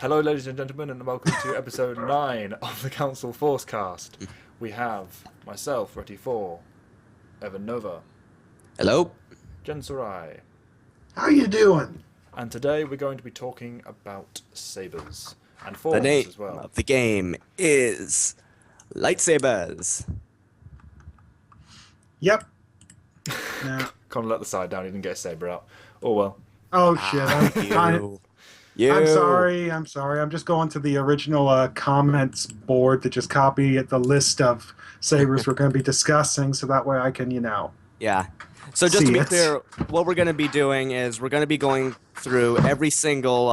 Hello, ladies and gentlemen, and welcome to episode 9 of the Council Forcecast. We have myself, Retty 4, Evan Nova, Hello. Jen Sarai, How you doing? and today we're going to be talking about sabers and The forms name as well. of the game is Lightsabers. Yep. Yeah. Connor let the side down, he didn't get a saber out. Oh well. Oh shit. I'm sorry. I'm sorry. I'm just going to the original comments board to just copy the list of sabers we're going to be discussing, so that way I can, Yeah. So just to See be it. clear, what we're going to be doing is we're going to be going through every single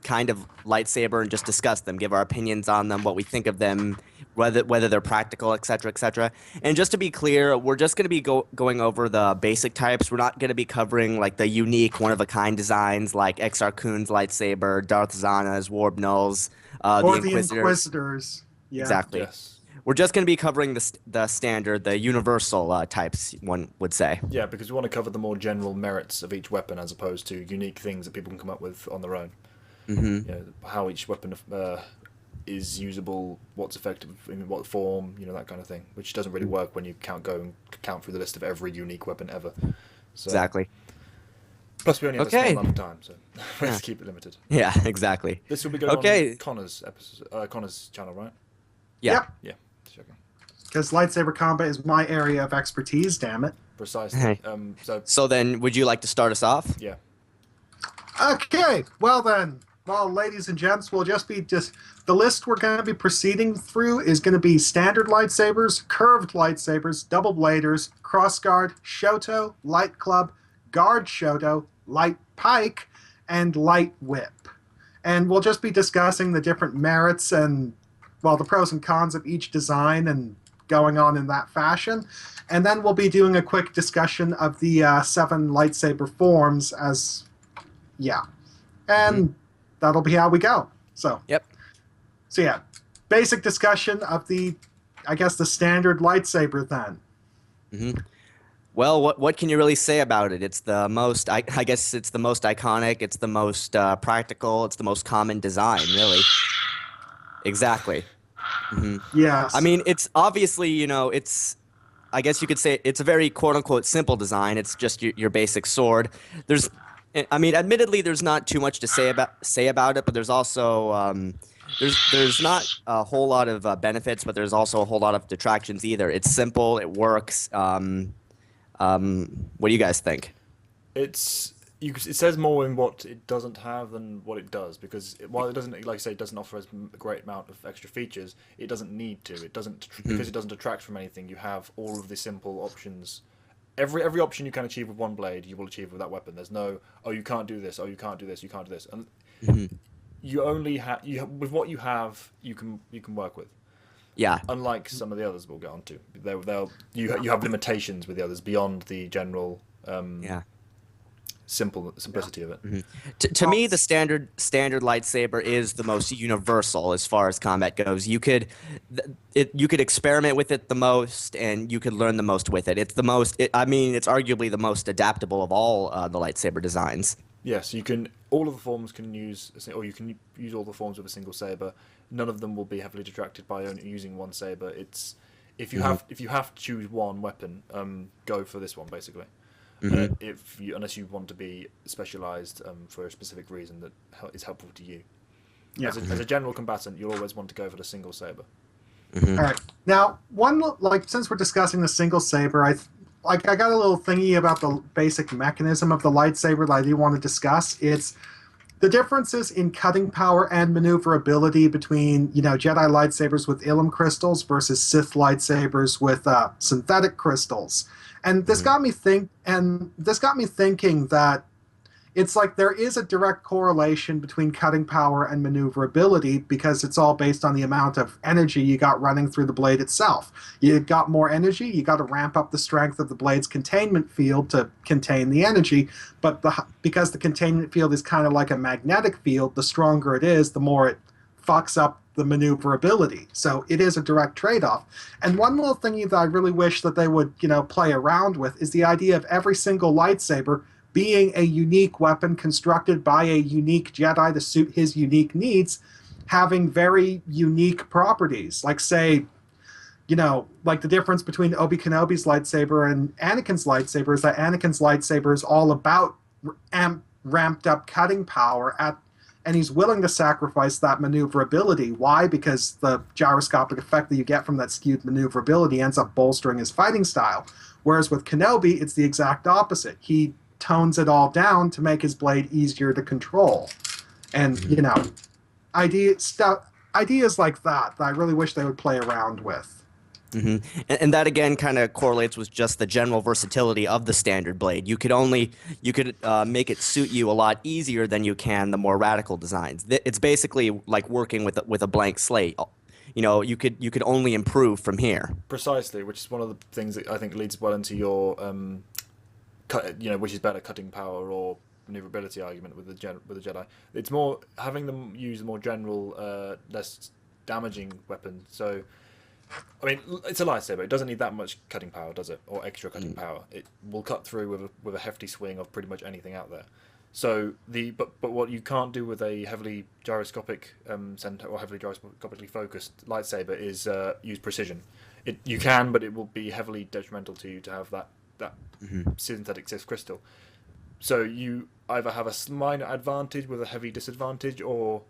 kind of lightsaber and just discuss them, give our opinions on them, what we think of them, whether they're practical, etc., etc. And just to be clear, we're just going to be going over the basic types. We're not going to be covering like the unique, one-of-a-kind designs like Exar Kun's lightsaber, Darth Zana's, Warb Null's, or the the Inquisitors. Inquisitors. Yeah. Exactly. Yes. We're just going to be covering the standard, the universal types, one would say. Yeah, because we want to cover the more general merits of each weapon as opposed to unique things that people can come up with on their own. Mm-hmm. You know, how each weapon is usable, what's effective, in what form, that kind of thing, which doesn't really work when you count through the list of every unique weapon ever. So, Exactly. Plus, we only have a small amount of time, so we have to keep it limited. Yeah, exactly. This will be going on Connor's episode, Connor's channel, right? Yeah. Yep. Yeah. Checking. Because lightsaber combat is my area of expertise, damn it. Precisely. Hey. So then, would you like to start us off? Yeah. Okay, well then, ladies and gents, we'll just be the list we're going to be proceeding through is going to be standard lightsabers, curved lightsabers, double bladers, crossguard, shoto, light club, guard shoto, light pike, and light whip. And we'll just be discussing the different merits and, the pros and cons of each design and going on in that fashion. And then we'll be doing a quick discussion of the 7 lightsaber forms and that'll be how we go. So Yep. So yeah, basic discussion of the standard lightsaber then. Mm-hmm. Well, what can you really say about it? It's the most, I guess it's the most iconic, it's the most practical, it's the most common design, really. Exactly. Mm-hmm. Yes. I mean, it's obviously, I guess you could say it's a very quote-unquote simple design. It's just your basic sword. Admittedly, there's not too much to say about it, but there's also there's not a whole lot of benefits, but there's also a whole lot of detractions either. It's simple, it works. What do you guys think? It says more in what it doesn't have than what it does, because while it doesn't, like I say, it doesn't offer a great amount of extra features, it doesn't need to. It doesn't because it doesn't detract from anything. You have all of the simple options. Every option you can achieve with one blade, you will achieve with that weapon. There's no, you can't do this, you can't do this, you can't do this, and you only have with what you have, you can work with. Yeah. Unlike some of the others we'll get on to, you have limitations with the others beyond the general simplicity of it. Mm-hmm. To me, the standard lightsaber is the most universal as far as combat goes. You could experiment with it the most, and you could learn the most with it. It's the most. It's arguably the most adaptable of all the lightsaber designs. Yes, you can. All of the forms can use, or you can use all the forms with a single saber. None of them will be heavily detracted by only using one saber. It's if you have to choose one weapon, go for this one basically. Unless you want to be specialized for a specific reason that is helpful to you. Yeah. As a general combatant, you'll always want to go for the single saber. All right. Now, since we're discussing the single saber, I got a little thingy about the basic mechanism of the lightsaber that I do want to discuss. It's the differences in cutting power and maneuverability between, Jedi lightsabers with Ilum crystals versus Sith lightsabers with synthetic crystals. And this got me thinking that it's like there is a direct correlation between cutting power and maneuverability, because it's all based on the amount of energy you got running through the blade itself. You got more energy, you got to ramp up the strength of the blade's containment field to contain the energy, but because the containment field is kind of like a magnetic field, the stronger it is, the more it fucks up the maneuverability. So it is a direct trade-off. And one little thing that I really wish that they would, play around with is the idea of every single lightsaber being a unique weapon constructed by a unique Jedi to suit his unique needs, having very unique properties. Like, say, like the difference between Obi Kenobi's lightsaber and Anakin's lightsaber is that Anakin's lightsaber is all about ramped up cutting power and he's willing to sacrifice that maneuverability. Why? Because the gyroscopic effect that you get from that skewed maneuverability ends up bolstering his fighting style. Whereas with Kenobi, it's the exact opposite. He tones it all down to make his blade easier to control. And, ideas like that I really wish they would play around with. Mm-hmm. And that again kind of correlates with just the general versatility of the standard blade. You could make it suit you a lot easier than you can the more radical designs. It's basically like working with a blank slate. You could only improve from here. Precisely, which is one of the things that I think leads well into your which is better, cutting power or maneuverability argument with the Jedi. It's more having them use a more general, less damaging weapon. So, I mean, it's a lightsaber. It doesn't need that much cutting power, does it? Or extra cutting power. It will cut through with a hefty swing of pretty much anything out there. So but what you can't do with a heavily gyroscopic center or heavily gyroscopically focused lightsaber is use precision. You can, but it will be heavily detrimental to you to have that synthetic Sith crystal. So you either have a minor advantage with a heavy disadvantage, or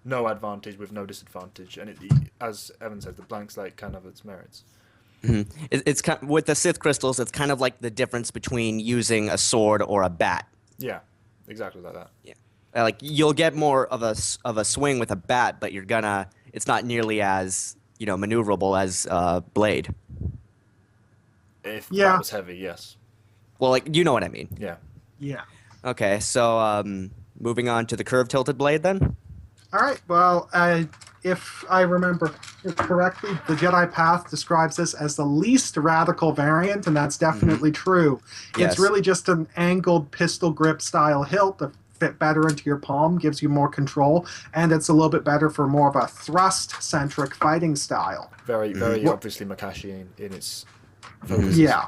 no advantage with no disadvantage. And as Evan said, the blank slate can have its merits. Mm-hmm. It's kind of, with the Sith crystals, it's kind of like the difference between using a sword or a bat. Yeah, exactly like that. Yeah, like you'll get more of a swing with a bat, but it's not nearly as maneuverable as blade. If that was heavy, yes. Well, like you know what I mean. Yeah. Yeah. Okay, so moving on to the curved tilted blade then. All right. Well, if I remember correctly, the Jedi Path describes this as the least radical variant, and that's definitely true. Yes. It's really just an angled pistol grip style hilt to fit better into your palm, gives you more control, and it's a little bit better for more of a thrust-centric fighting style. Very, very obviously Makashi in its focus. Yeah.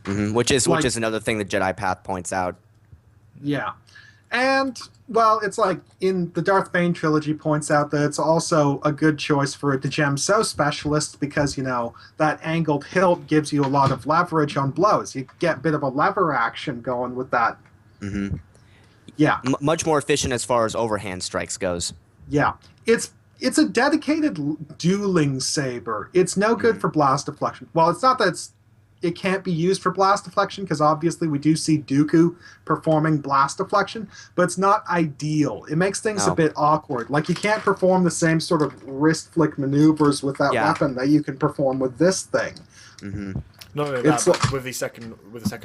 Mm-hmm. Which is another thing the Jedi Path points out. Yeah. And, well, it's like in the Darth Bane trilogy points out that it's also a good choice for a Djem-So specialist because, that angled hilt gives you a lot of leverage on blows. You get a bit of a lever action going with that. Mm-hmm. Yeah. Much more efficient as far as overhand strikes goes. Yeah. It's a dedicated dueling saber. It's no good for blast deflection. Well, it's not that it can't be used for blast deflection because obviously we do see Dooku performing blast deflection, but it's not ideal. It makes things a bit awkward. Like you can't perform the same sort of wrist flick maneuvers with that weapon that you can perform with this thing. Mm-hmm. Not only that, but with the second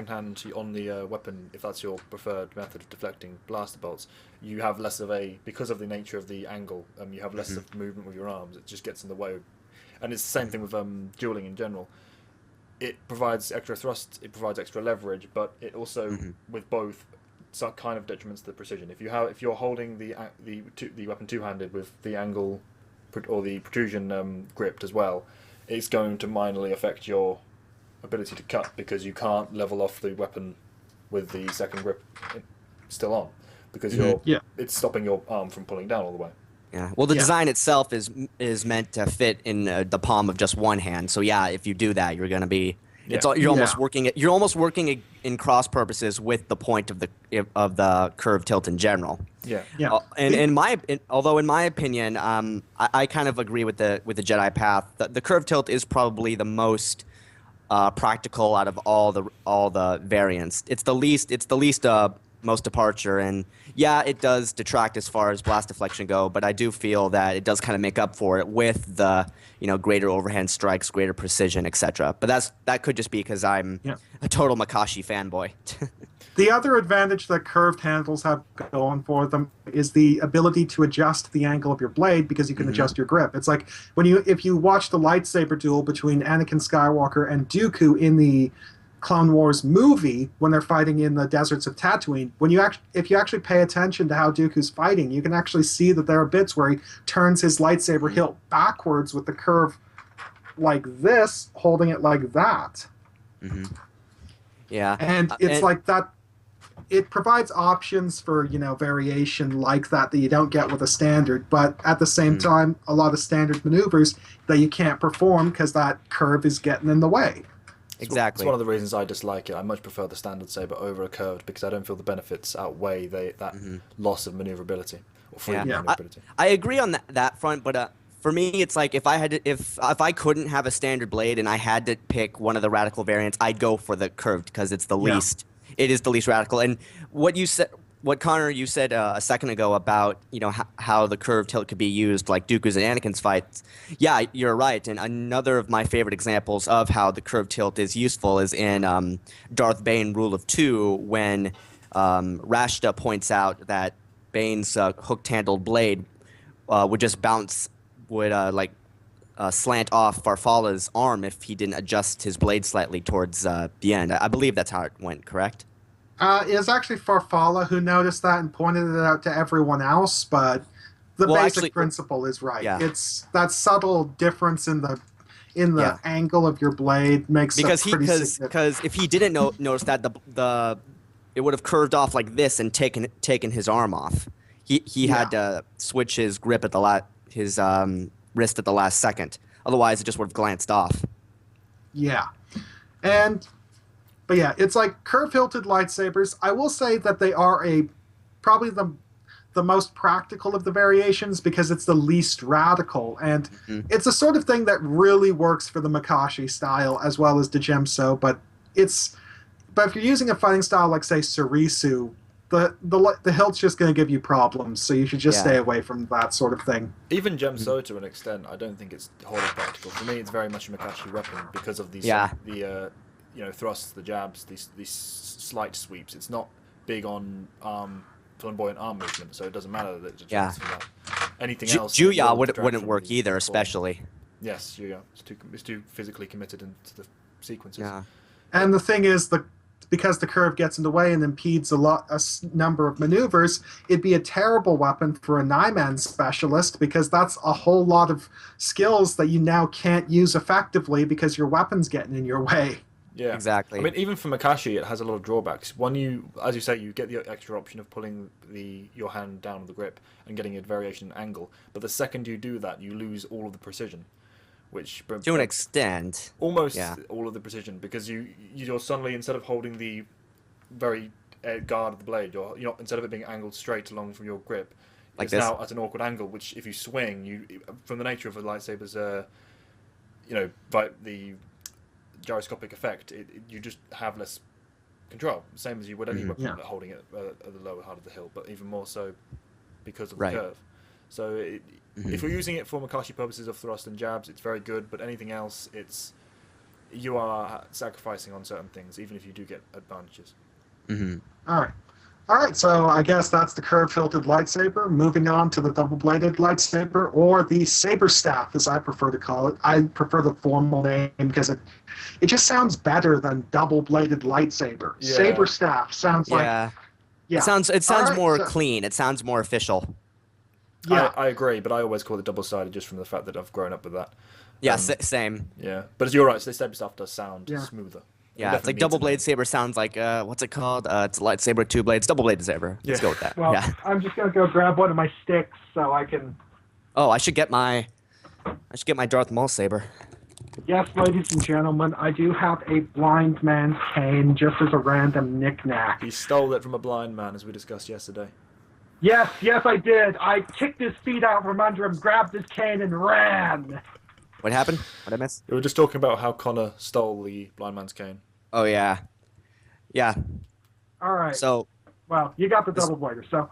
hand on the weapon, if that's your preferred method of deflecting blaster bolts, you have less of because of the nature of the angle, you have less of movement with your arms. It just gets in the way. And it's the same thing with dueling in general. It provides extra thrust, it provides extra leverage, but it also, with both, some kind of detriments to the precision. If you're holding the weapon two-handed with the angle or the protrusion gripped as well, it's going to minorly affect your ability to cut because you can't level off the weapon with the second grip still on because it's stopping your arm from pulling down all the way. Yeah. Well, the design itself is meant to fit in the palm of just one hand. So if you do that, you're going to be you're almost working in cross purposes with the point of the curved tilt in general. Yeah. Although in my opinion, I kind of agree with the Jedi Path. The curved tilt is probably the most practical out of all the variants. It's the least most departure, and it does detract as far as blast deflection go, but I do feel that it does kind of make up for it with the greater overhand strikes, greater precision, etc. But that could just be because I'm a total Makashi fanboy. The other advantage that curved handles have going for them is the ability to adjust the angle of your blade because you can adjust your grip. It's like if you watch the lightsaber duel between Anakin Skywalker and Dooku in the Clone Wars movie when they're fighting in the deserts of Tatooine, if you actually pay attention to how Dooku's fighting, you can actually see that there are bits where he turns his lightsaber hilt backwards with the curve like this, holding it like that. Yeah. And it's like that. it provides options for, variation like that you don't get with a standard, but at the same time, a lot of standard maneuvers that you can't perform because that curve is getting in the way. Exactly. It's one of the reasons I dislike it. I much prefer the standard saber over a curved because I don't feel the benefits outweigh that loss of maneuverability or freedom of maneuverability. I agree on that front, but for me, it's like if I couldn't have a standard blade and I had to pick one of the radical variants, I'd go for the curved because it's the least. It is the least radical. And what Connor, you said a second ago about how the curved hilt could be used like Dooku's and Anakin's fights. Yeah, you're right. And another of my favorite examples of how the curved hilt is useful is in Darth Bane Rule of Two when Rashta points out that Bane's hooked-handled blade would just bounce, slant off Farfalla's arm if he didn't adjust his blade slightly towards the end. I believe that's how it went, correct? It was actually Farfalla who noticed that and pointed it out to everyone else, but the basic principle is right. Yeah. It's that subtle difference in the angle of your blade makes it pretty significant. Because if he didn't notice that, it would have curved off like this and taken his arm off. He had to switch his grip at his wrist at the last second. Otherwise, it just would have glanced off. Yeah. But yeah, it's like curve-hilted lightsabers. I will say that they are probably the most practical of the variations because it's the least radical. And it's the sort of thing that really works for the Makashi style as well as Djemso. But if you're using a fighting style like, say, Surisu, the hilt's just going to give you problems, so you should just stay away from that sort of thing. Even Djemso, to an extent, I don't think it's wholly practical. For me, it's very much a Makashi weapon because of these thrusts, the jabs, these slight sweeps. It's not big on flamboyant arm movement, so it doesn't matter that it's a chance for that. Anything else, Juya wouldn't work either, especially. Yes, Juya. It's too physically committed into the sequences. Yeah. And the thing is, because the curve gets in the way and impedes a number of maneuvers, it'd be a terrible weapon for a 9-man specialist because that's a whole lot of skills that you now can't use effectively because your weapon's getting in your way. Yeah, exactly. I mean, even for Makashi, it has a lot of drawbacks. One, as you say, you get the extra option of pulling your hand down with the grip and getting a variation in angle. But the second you do that, you lose all of the precision. Which to an extent, almost all of the precision, because you're suddenly, instead of holding the very guard of the blade, you're instead of it being angled straight along from your grip, like it's this. now at an awkward angle. Which, if you swing, from the nature of a lightsaber's, by the gyroscopic effect, you just have less control, same as you would any weapon holding it at the lower part of the hilt, but even more so because of the curve. So if you're using it for Makashi purposes of thrust and jabs, it's very good, but anything else, you are sacrificing on certain things, even if you do get advantages. All right, so I guess that's the curve-hilted lightsaber. Moving on to the double-bladed lightsaber, or the saber staff, as I prefer to call it. I prefer the formal name because it just sounds better than double-bladed lightsaber. Yeah. Saber staff sounds like... Yeah. It sounds more clean. It sounds more official. Yeah, I agree, but I always call it double-sided just from the fact that I've grown up with that. Yeah, same. Yeah, but you're right. So the saber stuff does sound smoother. Yeah, it's like double blade saber sounds like what's it called? It's a lightsaber with 2 blades, double bladed saber. Let's go with that. Well, I'm just gonna go grab one of my sticks so I can. Oh, I should get my Darth Maul saber. Yes, ladies and gentlemen, I do have a blind man's cane just as a random knick-knack. He stole it from a blind man, as we discussed yesterday. Yes, I did. I kicked his feet out from under him, grabbed his cane, and ran. What happened? What did I miss? We were just talking about how Connor stole the blind man's cane. Oh, yeah. Yeah. All right. So, well, you got the double blader. So,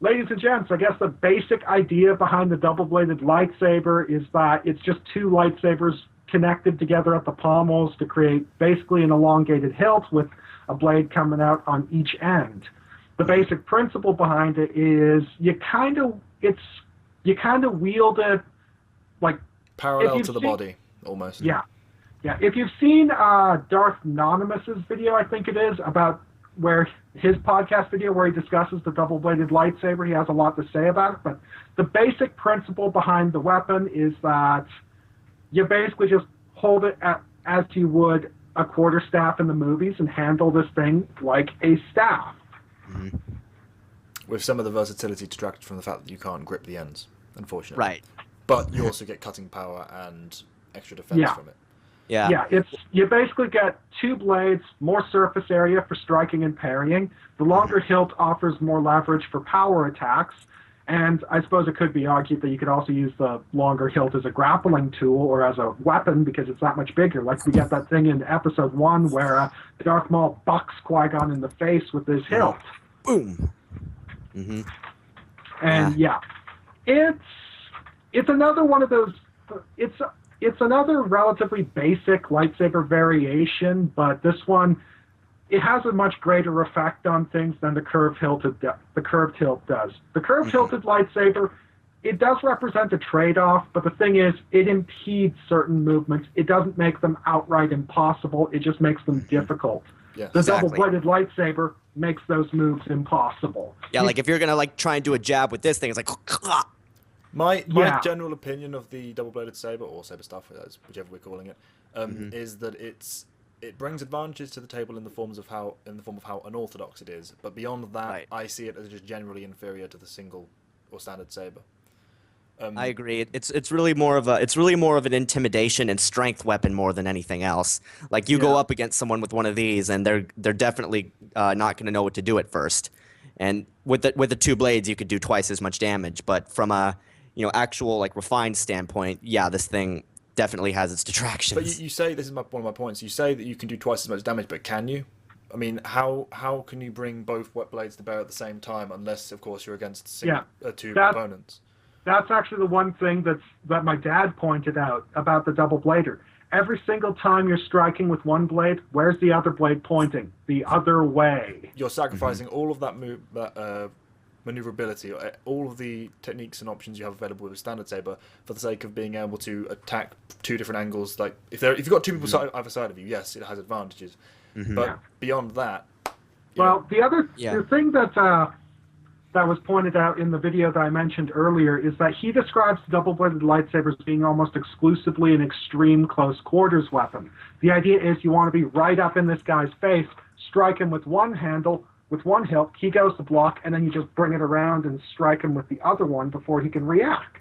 ladies and gents, I guess the basic idea behind the double-bladed lightsaber is that it's just 2 lightsabers connected together at the pommels to create basically an elongated hilt with a blade coming out on each end. The basic principle behind it is you kind of wield it like parallel to the body, almost. Yeah. If you've seen Darth Anonymous's video, I think it is, about his podcast video where he discusses the double-bladed lightsaber, he has a lot to say about it. But the basic principle behind the weapon is that you basically just hold it as you would a quarterstaff in the movies and handle this thing like a staff. With some of the versatility detracted from the fact that you can't grip the ends, unfortunately. Right. But you also get cutting power and extra defense from it. Yeah. Yeah, you basically get 2 blades, more surface area for striking and parrying. The longer hilt offers more leverage for power attacks, and I suppose it could be argued that you could also use the longer hilt as a grappling tool or as a weapon because it's that much bigger. Like we get that thing in Episode 1 where Darth Maul bucks Qui-Gon in the face with his hilt. Boom. And it's another one of those. It's another relatively basic lightsaber variation, but this one, it has a much greater effect on things than the curved hilt does. The curved hilted lightsaber, it does represent a trade-off, but the thing is, it impedes certain movements. It doesn't make them outright impossible. It just makes them difficult. Yeah. The Exactly. double-bladed lightsaber makes those moves impossible. Yeah, like if you're gonna like try and do a jab with this thing, it's like. My general opinion of the double-bladed saber or saber staff, whichever we're calling it, is that it brings advantages to the table in the form of how unorthodox it is. But beyond that, I see it as just generally inferior to the single or standard saber. I agree. It's really more of an intimidation and strength weapon more than anything else. Like you go up against someone with one of these, and they're definitely not going to know what to do at first. And with the 2 blades, you could do twice as much damage. But from a actual like refined standpoint, this thing definitely has its detractions. But you say, this is one of my points, you say that you can do twice as much damage, but can you? I mean, how can you bring both wet blades to bear at the same time, unless, of course, you're against 2 opponents? That's actually the one thing that my dad pointed out about the double blader. Every single time you're striking with one blade, where's the other blade pointing? The other way. You're sacrificing all of that maneuverability, all of the techniques and options you have available with a standard saber for the sake of being able to attack 2 different angles. Like if you've got 2 people either side of you, yes, it has advantages. But beyond that, the thing that was pointed out in the video that I mentioned earlier is that he describes double-bladed lightsabers being almost exclusively an extreme close-quarters weapon. The idea is you want to be right up in this guy's face, strike him with one handle, with one hilt, he goes to block, and then you just bring it around and strike him with the other one before he can react.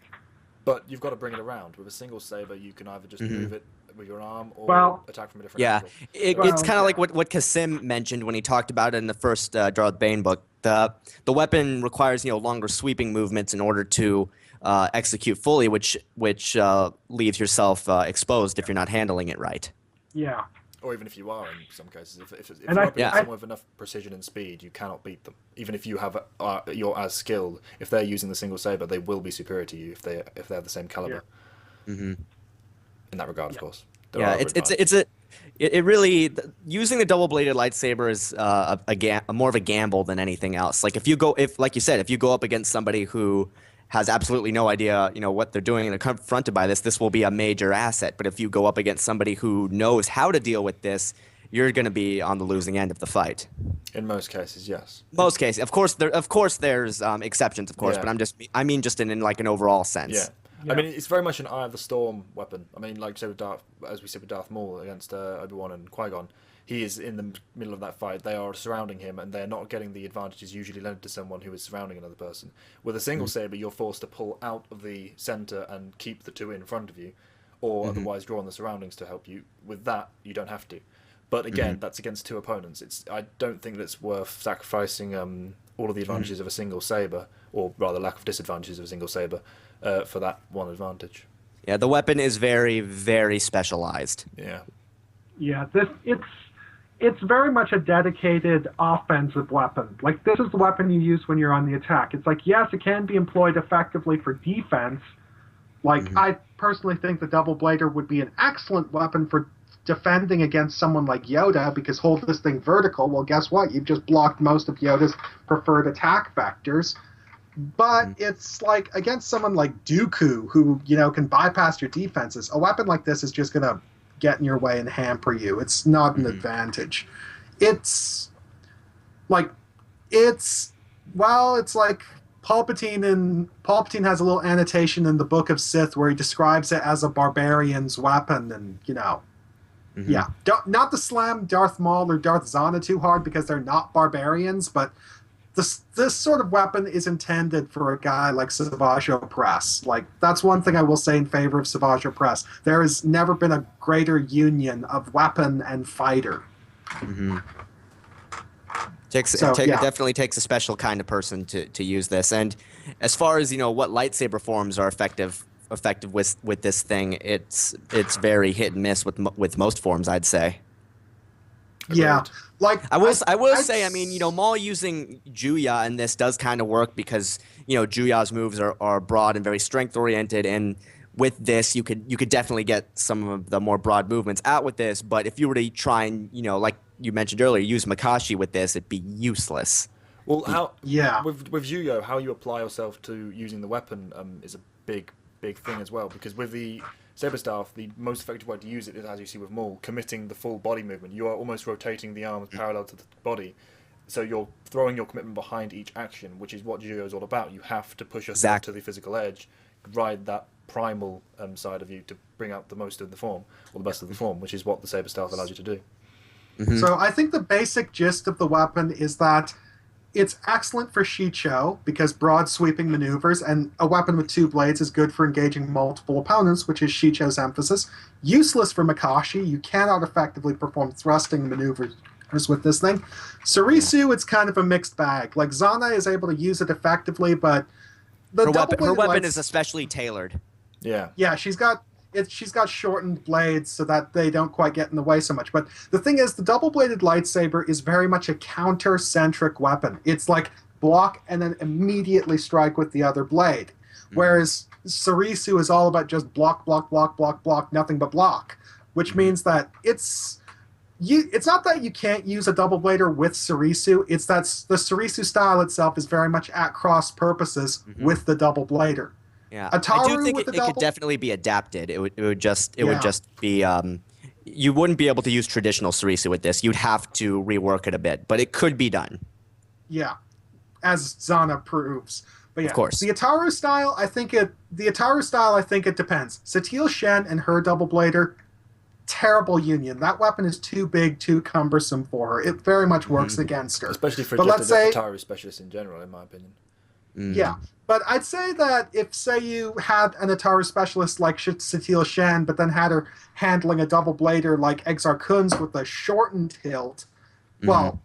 But you've got to bring it around. With a single saber, you can either just move it with your arm or attack from a different angle. It's kind of like what Kasim mentioned when he talked about it in the first Darth Bane book. The weapon requires longer sweeping movements in order to execute fully, which leaves yourself exposed if you're not handling it right. Yeah. Or even if you are, in some cases, if you're up against someone with enough precision and speed, you cannot beat them. Even if you're as skilled, if they're using the single saber, they will be superior to you if they have the same caliber. In that regard, of course. It really using the double-bladed lightsaber is more of a gamble than anything else. Like like you said, if you go up against somebody who has absolutely no idea, what they're doing and they're confronted by this will be a major asset. But if you go up against somebody who knows how to deal with this, you're going to be on the losing end of the fight. In most cases, yes. Most cases, of course, there's exceptions, of course, but I mean just in like an overall sense. Yeah. I mean, it's very much an Eye of the Storm weapon. I mean, like as we said with Darth Maul against Obi-Wan and Qui-Gon, he is in the middle of that fight. They are surrounding him, and they're not getting the advantages usually lent to someone who is surrounding another person. With a single saber, you're forced to pull out of the center and keep the 2 in front of you, or otherwise draw on the surroundings to help you. With that, you don't have to. But again, that's against 2 opponents. I don't think that it's worth sacrificing all of the advantages of a single saber, or rather lack of disadvantages of a single saber, for that one advantage. Yeah, the weapon is very, very specialized. Yeah. Yeah, it's very much a dedicated offensive weapon. Like, this is the weapon you use when you're on the attack. It's like, yes, it can be employed effectively for defense. Like, I personally think the double blader would be an excellent weapon for defending against someone like Yoda, because hold this thing vertical, well, guess what? You've just blocked most of Yoda's preferred attack vectors. But it's like, against someone like Dooku, who, can bypass your defenses, a weapon like this is just going to get in your way and hamper you. It's not an advantage. It's like Palpatine has a little annotation in the Book of Sith where he describes it as a barbarian's weapon, and not to slam Darth Maul or Darth Zana too hard because they're not barbarians, but this sort of weapon is intended for a guy like Savage Opress. Like, that's one thing I will say in favor of Savage Opress. There has never been a greater union of weapon and fighter. Mm-hmm. So, It definitely takes a special kind of person to use this. And as far as what lightsaber forms are effective with this thing, it's very hit and miss with most forms, I'd say. Yeah, like I will say, I mean, Maul using Juya in this does kind of work because Juya's moves are broad and very strength oriented, and with this you could definitely get some of the more broad movements out with this. But if you were to try and like you mentioned earlier, use Makashi with this, it'd be useless. Well, yeah, with Juyo, how you apply yourself to using the weapon is a big thing as well, because with the Saber Staff, the most effective way to use it is, as you see with Maul, committing the full body movement. You are almost rotating the arms parallel to the body, so you're throwing your commitment behind each action, which is what Juyo is all about. You have to push yourself to the physical edge, ride that primal side of you to bring out the most of the form, or the best of the form, which is what the Saber Staff allows you to do. Mm-hmm. So I think the basic gist of the weapon is that it's excellent for Shicho because broad sweeping maneuvers, and a weapon with 2 blades is good for engaging multiple opponents, which is Shicho's emphasis. Useless for Makashi. You cannot effectively perform thrusting maneuvers with this thing. Sarisu, it's kind of a mixed bag. Like, Zana is able to use it effectively, but her weapon is especially tailored. Yeah, she's got shortened blades so that they don't quite get in the way so much. But the thing is, the double-bladed lightsaber is very much a counter-centric weapon. It's like block and then immediately strike with the other blade. Whereas Sarisu is all about just block, block, block, block, block, nothing but block. Which means that it's not that you can't use a double-blader with Sarisu, it's that the Sarisu style itself is very much at cross purposes with the double-blader. Yeah, Ataru I do think it double... could definitely be adapted. It would just be you wouldn't be able to use traditional Sarisu with this. You'd have to rework it a bit, but it could be done. Yeah, as Zana proves. But yeah, of course. The Ataru style, I think it depends. Satil Shen and her double blader, terrible union. That weapon is too big, too cumbersome for her. It very much works against her. Especially for just a Ataru specialist in general, in my opinion. Yeah, but I'd say that if, say, you had an Ataru specialist like Satil Shen, but then had her handling a double blader like Exar Kunz with a shortened hilt, well,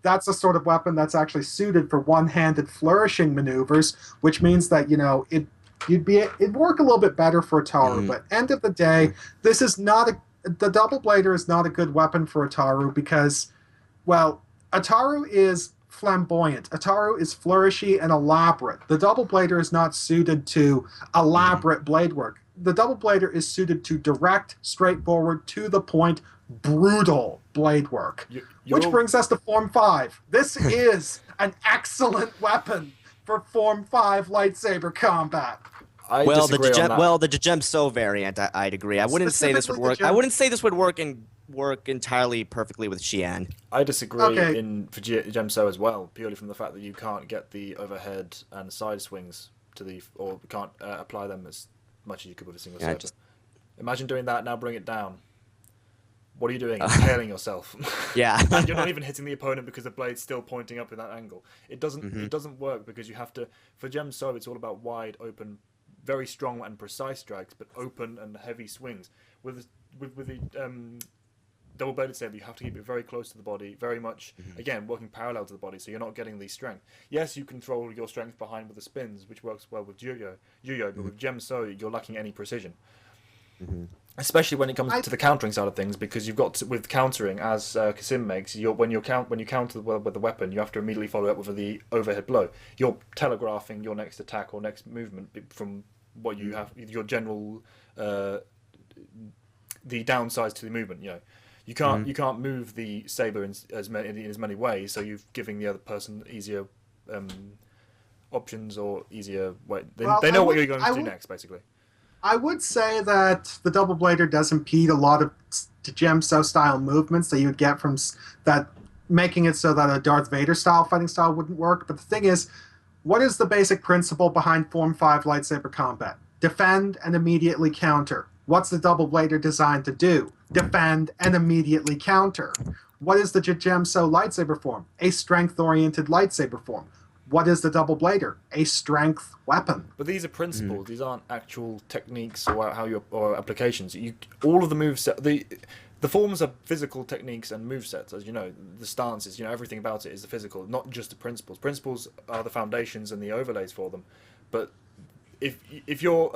that's a sort of weapon that's actually suited for one-handed flourishing maneuvers, which means that it'd work a little bit better for Ataru. But end of the day, the double blader is not a good weapon for Ataru because, well, Ataru is flamboyant. Ataru is flourishy and elaborate. The double blader is not suited to elaborate blade work. The double blader is suited to direct, straightforward, to the point, brutal blade work. Which brings us to Form 5. This is an excellent weapon for Form 5 lightsaber combat. The Jemso variant, I'd agree. I wouldn't say this would work. I wouldn't say this would work entirely perfectly with Xi'an. I disagree for Jemso as well, purely from the fact that you can't get the overhead and side swings or can't apply them as much as you could with a single saber. Imagine doing that, now bring it down. What are you doing? You're impaling yourself. Yeah. And you're not even hitting the opponent because the blade's still pointing up in that angle. It doesn't work because you have to... For Jemso, it's all about wide, open, very strong and precise strikes, but open and heavy swings. With the double-bladed saber, you have to keep it very close to the body, very much, again, working parallel to the body, so you're not getting the strength. Yes, you control your strength behind with the spins, which works well with Juyo, but with Jemso, you're lacking any precision. Especially when it comes to the countering side of things, because you've got with countering, as Kasim makes, when you counter with the weapon, you have to immediately follow up with the overhead blow. You're telegraphing your next attack or next movement from what you have, your general, the downsides to the movement. You can't move the saber in as many ways, so you're giving the other person easier options or easier way. They know what you're going to do next, basically. I would say that the double blader does impede a lot of Jemso style movements that you would get from that, making it so that a Darth Vader style fighting style wouldn't work. But the thing is, what is the basic principle behind Form 5 lightsaber combat? Defend and immediately counter. What's the double blader designed to do? Defend and immediately counter. What is the Jemso lightsaber form? A strength-oriented lightsaber form. what is the double blader? A strength weapon. But these are principles. These aren't actual techniques or or applications. All of the moveset, the forms are physical techniques and movesets, as you know. The stances, everything about it is the physical, not just the principles. Principles are the foundations and the overlays for them. But if you're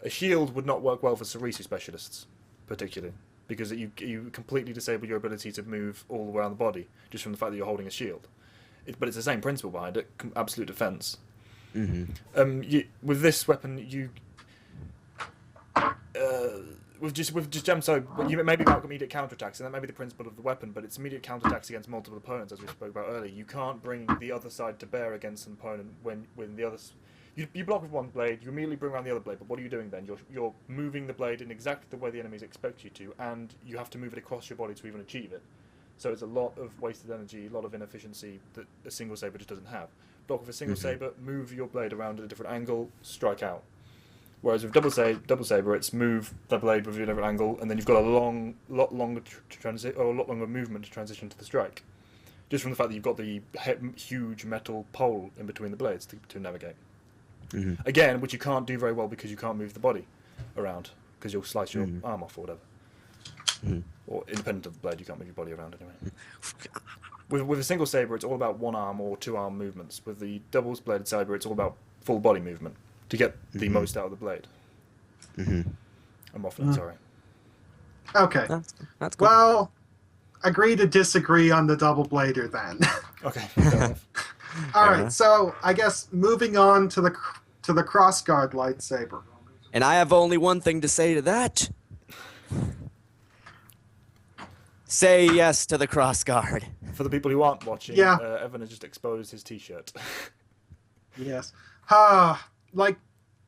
a shield would not work well for Sarisu specialists, particularly, because you completely disable your ability to move all the way around the body just from the fact that you're holding a shield. But it's the same principle behind it: absolute defense. With this weapon, with just gem, so you maybe about immediate counterattacks, and that may be the principle of the weapon, but it's immediate counterattacks against multiple opponents, as we spoke about earlier. You can't bring the other side to bear against an opponent when the other. You block with one blade, you immediately bring around the other blade, but what are you doing then? You're moving the blade in exactly the way the enemies expect you to, and you have to move it across your body to even achieve it. So it's a lot of wasted energy, a lot of inefficiency that a single saber just doesn't have. Block with a single saber, move your blade around at a different angle, strike out. Whereas with double saber, it's move the blade with a different angle, and then you've got a lot longer movement to transition to the strike. Just from the fact that you've got the huge metal pole in between the blades to navigate. Again, which you can't do very well because you can't move the body around, because you'll slice your arm off or whatever. Or independent of the blade, you can't move your body around anyway. With a single saber, it's all about one arm or two arm movements. With the double-bladed saber, it's all about full body movement to get the most out of the blade. I'm waffling, sorry. Okay. That's cool. Well, agree to disagree on the double blader then. Okay, fair enough. All right, so I guess moving on to the crossguard lightsaber. And I have only one thing to say to that. Say yes to the crossguard. For the people who aren't watching, Evan has just exposed his t-shirt. Yes. Like,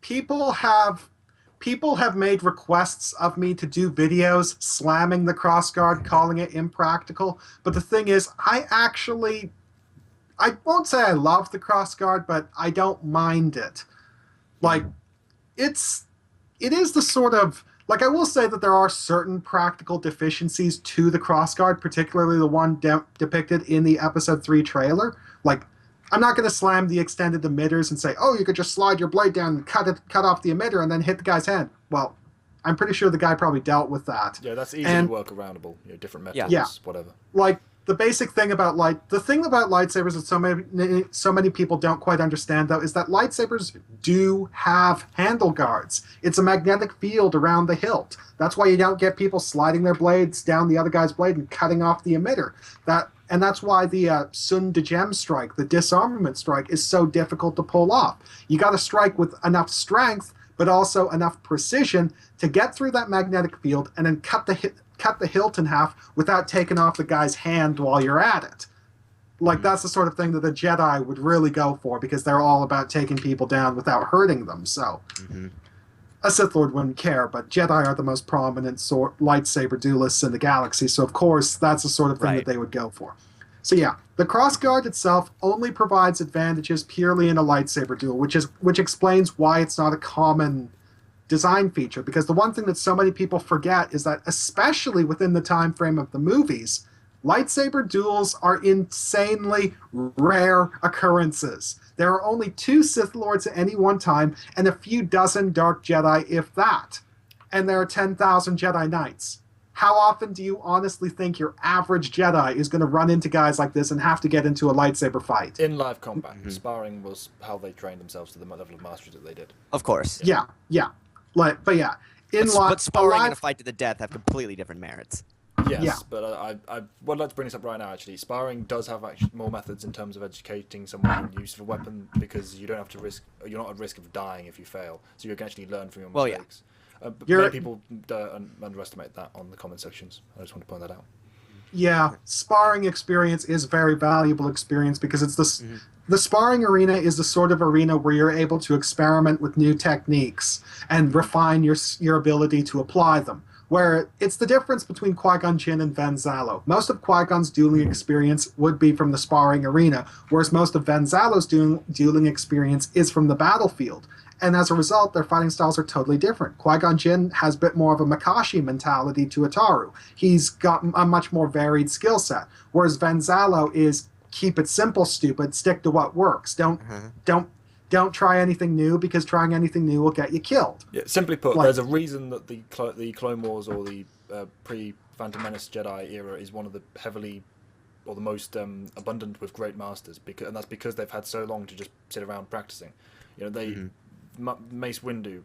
people have made requests of me to do videos slamming the crossguard, calling it impractical. But the thing is, I won't say I love the crossguard, but I don't mind it. Like, it is the sort of, like, I will say that there are certain practical deficiencies to the crossguard, particularly the one depicted in the episode 3 trailer. Like, I'm not going to slam the extended emitters and say, oh, you could just slide your blade down and cut off the emitter and then hit the guy's hand. Well, I'm pretty sure the guy probably dealt with that. Yeah, that's easily work aroundable. Different methods, whatever. Like, the basic thing about the thing about lightsabers that so many people don't quite understand, though, is that lightsabers do have handle guards. It's a magnetic field around the hilt. That's why you don't get people sliding their blades down the other guy's blade and cutting off the emitter. And that's why the Sun de Gem strike, the disarmament strike, is so difficult to pull off. You got to strike with enough strength, but also enough precision to get through that magnetic field and then cut the hilt in half without taking off the guy's hand while you're at it. Like, that's the sort of thing that the Jedi would really go for, because they're all about taking people down without hurting them. So a Sith Lord wouldn't care, but Jedi are the most prominent lightsaber duelists in the galaxy, so of course that's the sort of thing that they would go for. So yeah, the crossguard itself only provides advantages purely in a lightsaber duel, which explains why it's not a common design feature, because the one thing that so many people forget is that, especially within the time frame of the movies, lightsaber duels are insanely rare occurrences. There are only 2 Sith Lords at any one time, and a few dozen Dark Jedi, if that. And there are 10,000 Jedi Knights. How often do you honestly think your average Jedi is going to run into guys like this and have to get into a lightsaber fight? In live combat, sparring was how they trained themselves to the level of mastery that they did. Of course. Yeah. But yeah, but sparring and a fight to the death have completely different merits. Yes, but I would like to bring this up right now, actually. Sparring does have more methods in terms of educating someone in use of a weapon, because you don't have to you're not at risk of dying if you fail, so you can actually learn from your mistakes. But many people underestimate that on the comment sections. I just want to point that out. Yeah, sparring experience is a very valuable experience, because it's the sparring arena is the sort of arena where you're able to experiment with new techniques and refine your ability to apply them. Where it's the difference between Qui-Gon Jinn and Ven Zalo. Most of Qui-Gon's dueling experience would be from the sparring arena, whereas most of Ven Zalo's dueling experience is from the battlefield. And as a result, their fighting styles are totally different. Qui-Gon Jinn has a bit more of a Makashi mentality to Ataru. He's got a much more varied skill set, whereas Ven Zalo is keep it simple, stupid. Stick to what works. Don't try anything new, because trying anything new will get you killed. Yeah, simply put, Like- there's a reason that the Clone Wars or the pre-Phantom Menace Jedi era is one of the heavily or the most abundant with great masters, and that's because they've had so long to just sit around practicing. You know, they Mace Windu,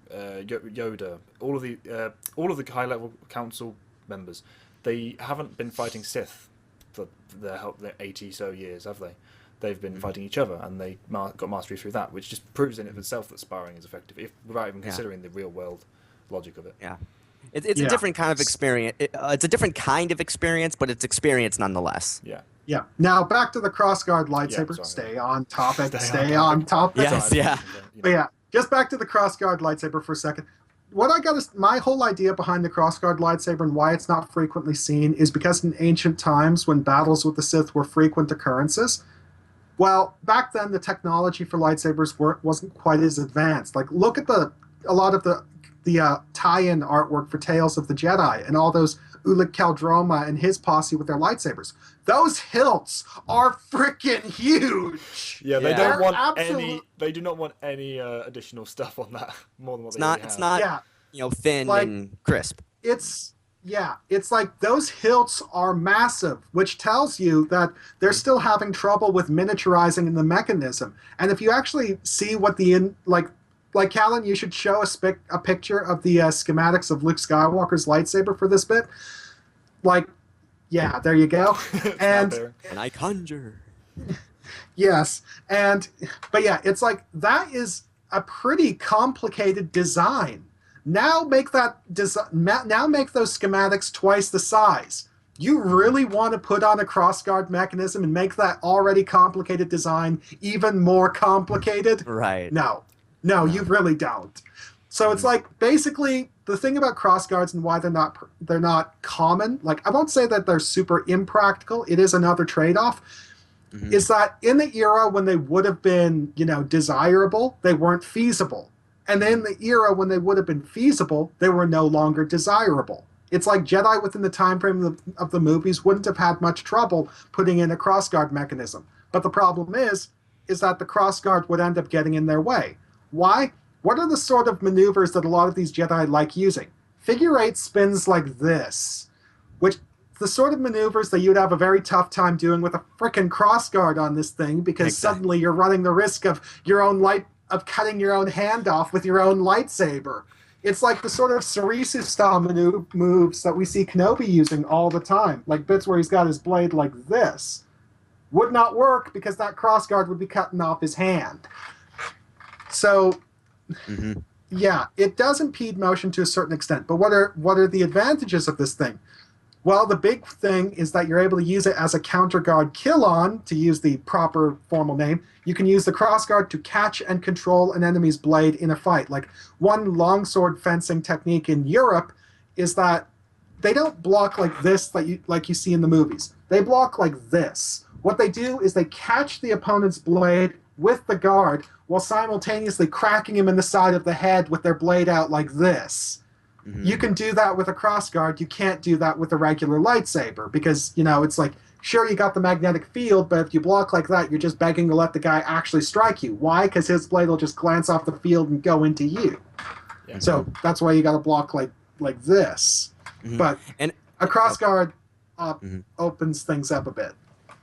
Yoda, all of the high-level council members, they haven't been fighting Sith for their 80 so years, have they? They've been fighting each other, and they got mastery through that, which just proves in of itself that sparring is effective, without even considering the real-world logic of it. Yeah. It's a different kind of experience. It's a different kind of experience, but it's experience nonetheless. Yeah. Yeah. Now back to the crossguard lightsaber. sorry. Stay on topic. Stay on topic. Yes, yeah. But yeah, just back to the crossguard lightsaber for a second. What I got is my whole idea behind the crossguard lightsaber and why it's not frequently seen is because in ancient times, when battles with the Sith were frequent occurrences, well, back then the technology for lightsabers wasn't quite as advanced. Like, look at a lot of the tie-in artwork for Tales of the Jedi and all those Ulic Qel-Droma and his posse with their lightsabers. Those hilts are freaking huge. Yeah, they Yeah. don't want Absolute- any. They do not want any additional stuff on that more than what It's they not. already It's have. not. Thin Like- and crisp. It's like those hilts are massive, which tells you that they're still having trouble with miniaturizing the mechanism. And if you actually see what like Callan, you should show a picture of the schematics of Luke Skywalker's lightsaber for this bit. Like, yeah, there you go. It's And not there. And I conjure. yes, but yeah, it's like that is a pretty complicated design. Now make that now make those schematics twice the size. You really want to put on a crossguard mechanism and make that already complicated design even more complicated? Right. No, you really don't. So it's like basically the thing about crossguards and why they're not common. Like, I won't say that they're super impractical. It is another trade-off. Is that in the era when they would have been, desirable, they weren't feasible. And in the era when they would have been feasible, they were no longer desirable. It's like Jedi within the time frame of the movies wouldn't have had much trouble putting in a crossguard mechanism. But the problem is that the crossguard would end up getting in their way. Why? What are the sort of maneuvers that a lot of these Jedi like using? Figure 8 spins like this, which the sort of maneuvers that you'd have a very tough time doing with a frickin' crossguard on this thing, because Exactly. suddenly you're running the risk of cutting your own hand off with your own lightsaber. It's like the sort of Sarisu style moves that we see Kenobi using all the time, like bits where he's got his blade like this. Would not work because that crossguard would be cutting off his hand. So, yeah, it does impede motion to a certain extent. But what are the advantages of this thing? Well, the big thing is that you're able to use it as a counter-guard kill-on, to use the proper formal name. You can use the crossguard to catch and control an enemy's blade in a fight. Like, one longsword fencing technique in Europe is that they don't block like this, like you see in the movies. They block like this. What they do is they catch the opponent's blade with the guard while simultaneously cracking him in the side of the head with their blade out like this. You can do that with a crossguard. You can't do that with a regular lightsaber because, it's like, sure, you got the magnetic field, but if you block like that, you're just begging to let the guy actually strike you. Why? Because his blade will just glance off the field and go into you. Yeah. So that's why you got to block like this. But And a crossguard opens things up a bit.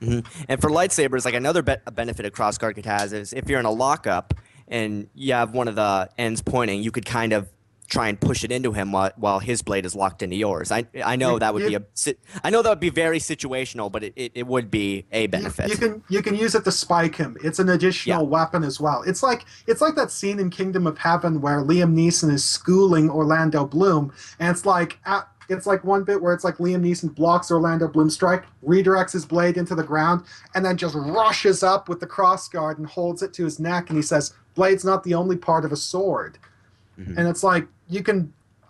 And for lightsabers, like another benefit a crossguard could have is if you're in a lockup and you have one of the ends pointing, you could kind of try and push it into him while his blade is locked into yours. I know that would be very situational, but it would be a benefit. You can use it to spike him. It's an additional weapon as well. It's like that scene in Kingdom of Heaven where Liam Neeson is schooling Orlando Bloom, and it's like one bit where it's like Liam Neeson blocks Orlando Bloom's strike, redirects his blade into the ground, and then just rushes up with the crossguard and holds it to his neck, and he says, "Blade's not the only part of a sword." And it's like,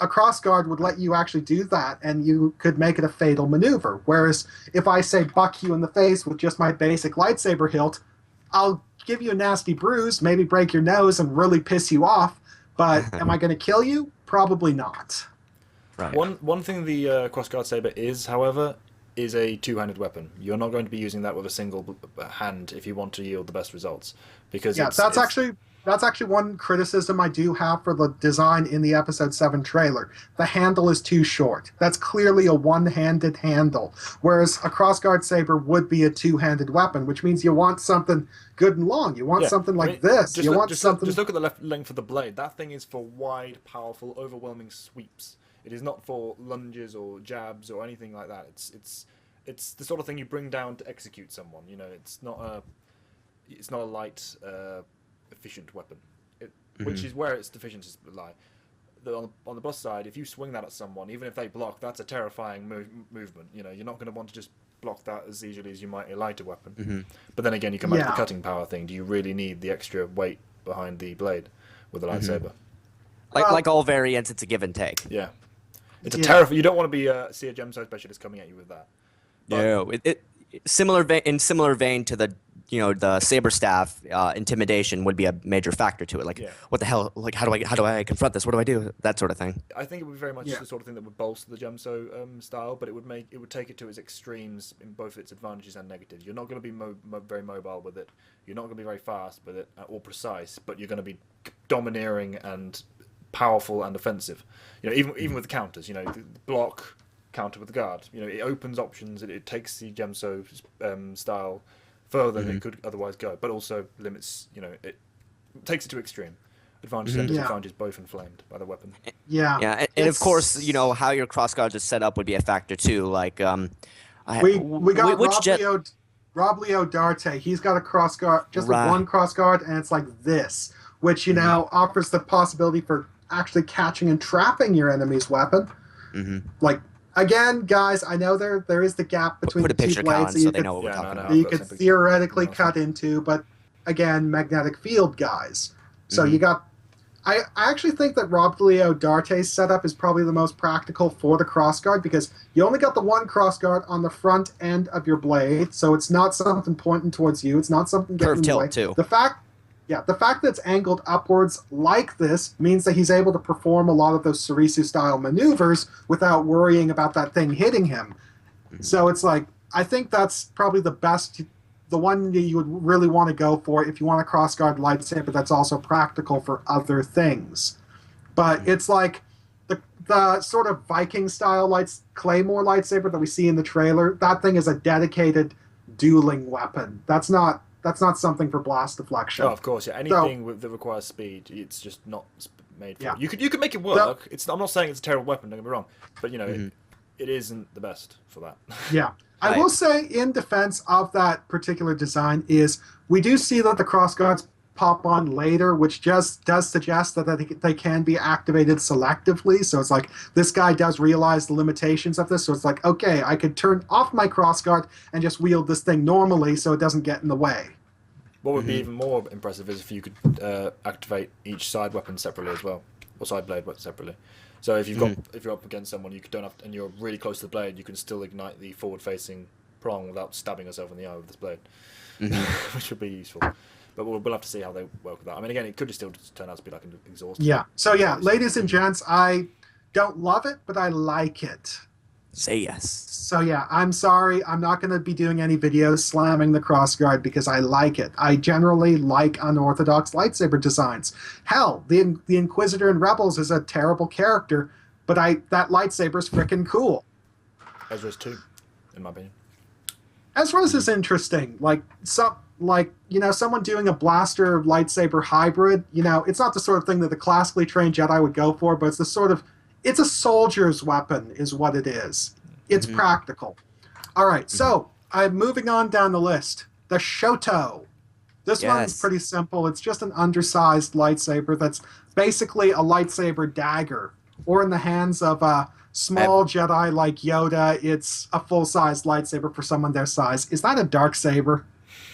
a crossguard would let you actually do that, and you could make it a fatal maneuver. Whereas if I say buck you in the face with just my basic lightsaber hilt, I'll give you a nasty bruise, maybe break your nose and really piss you off, but am I going to kill you? Probably not. Right. One thing the crossguard saber is, however, is a two-handed weapon. You're not going to be using that with a single hand if you want to yield the best results. Because that's actually one criticism I do have for the design in the Episode 7 trailer. The handle is too short. That's clearly a one-handed handle, whereas a crossguard saber would be a two-handed weapon, which means you want something good and long. You want something like this. Just look at the length of the blade. That thing is for wide, powerful, overwhelming sweeps. It is not for lunges or jabs or anything like that. It's the sort of thing you bring down to execute someone. You know, it's not a light, efficient weapon, which is where its deficiencies lie. On the plus side, if you swing that at someone, even if they block, that's a terrifying movement. You know, you're not going to want to just block that as easily as you might a lighter weapon. But then again, you come back to the cutting power thing. Do you really need the extra weight behind the blade with a lightsaber? Like all variants, it's a give and take. Yeah, it's a terrifying. You don't want to be see a gemstone specialist coming at you with that. But, no, similar vein to the saber staff, intimidation would be a major factor to it. Like, what the hell? Like, how do I confront this? What do I do? That sort of thing. I think it would be very much the sort of thing that would bolster the gemso style, but it would take it to its extremes in both its advantages and negatives. You're not going to be very mobile with it. You're not going to be very fast with it or precise, but you're going to be domineering and powerful and offensive. You know, even with the counters. You know, the block counter with the guard. You know, it opens options. It takes the gemso style further than it could otherwise go, but also limits. You know, it takes it to extreme. Advantages and disadvantages both inflamed by the weapon. Yeah, and of course, you know how your crossguards is set up would be a factor too. Like, we got Rob Leo Darte. He's got a crossguard, just one crossguard, and it's like this, which offers the possibility for actually catching and trapping your enemy's weapon. Like, again, guys, I know there is the gap between the two blades so they know what we're talking about. You could theoretically cut into, but again, magnetic field guys. So you got. I actually think that Rob Leo Darte's setup is probably the most practical for the crossguard because you only got the one crossguard on the front end of your blade, so it's not something pointing towards you. It's not something getting in the way. Too. The fact that it's angled upwards like this means that he's able to perform a lot of those Sarisu-style maneuvers without worrying about that thing hitting him. So it's like, I think that's probably the one that you would really want to go for if you want a crossguard lightsaber that's also practical for other things. But it's like the sort of Viking-style Claymore lightsaber that we see in the trailer. That thing is a dedicated dueling weapon. That's not something for blast deflection. Oh, of course, yeah. Anything that requires speed, it's just not made for. You could make it work. I'm not saying it's a terrible weapon. Don't get me wrong, but it isn't the best for that. Yeah, I will say in defense of that particular design is we do see that the crossguards pop on later, which just does suggest that they can be activated selectively. So it's like this guy does realize the limitations of this. So it's like, okay, I could turn off my crossguard and just wield this thing normally so it doesn't get in the way. What would be even more impressive is if you could activate each side weapon separately as well, or side blade separately. So if if you're up against someone, and you're really close to the blade, you can still ignite the forward-facing prong without stabbing yourself in the eye with this blade, which would be useful. But we'll have to see how they work with that. I mean, again, it could still just turn out to be like an exhaust. Yeah. So yeah, ladies and gents, I don't love it, but I like it. Say yes. So yeah, I'm sorry. I'm not going to be doing any videos slamming the crossguard because I like it. I generally like unorthodox lightsaber designs. Hell, the Inquisitor in Rebels is a terrible character, but that lightsaber's freaking cool. Ezra's too, in my opinion. Ezra's is interesting. Someone doing a blaster lightsaber hybrid, it's not the sort of thing that the classically trained Jedi would go for, but it's a soldier's weapon is what it is. It's practical. All right, so I'm moving on down the list. The Shoto. This one's pretty simple. It's just an undersized lightsaber that's basically a lightsaber dagger. Or in the hands of a small Jedi like Yoda, it's a full-size lightsaber for someone their size. Is that a dark saber?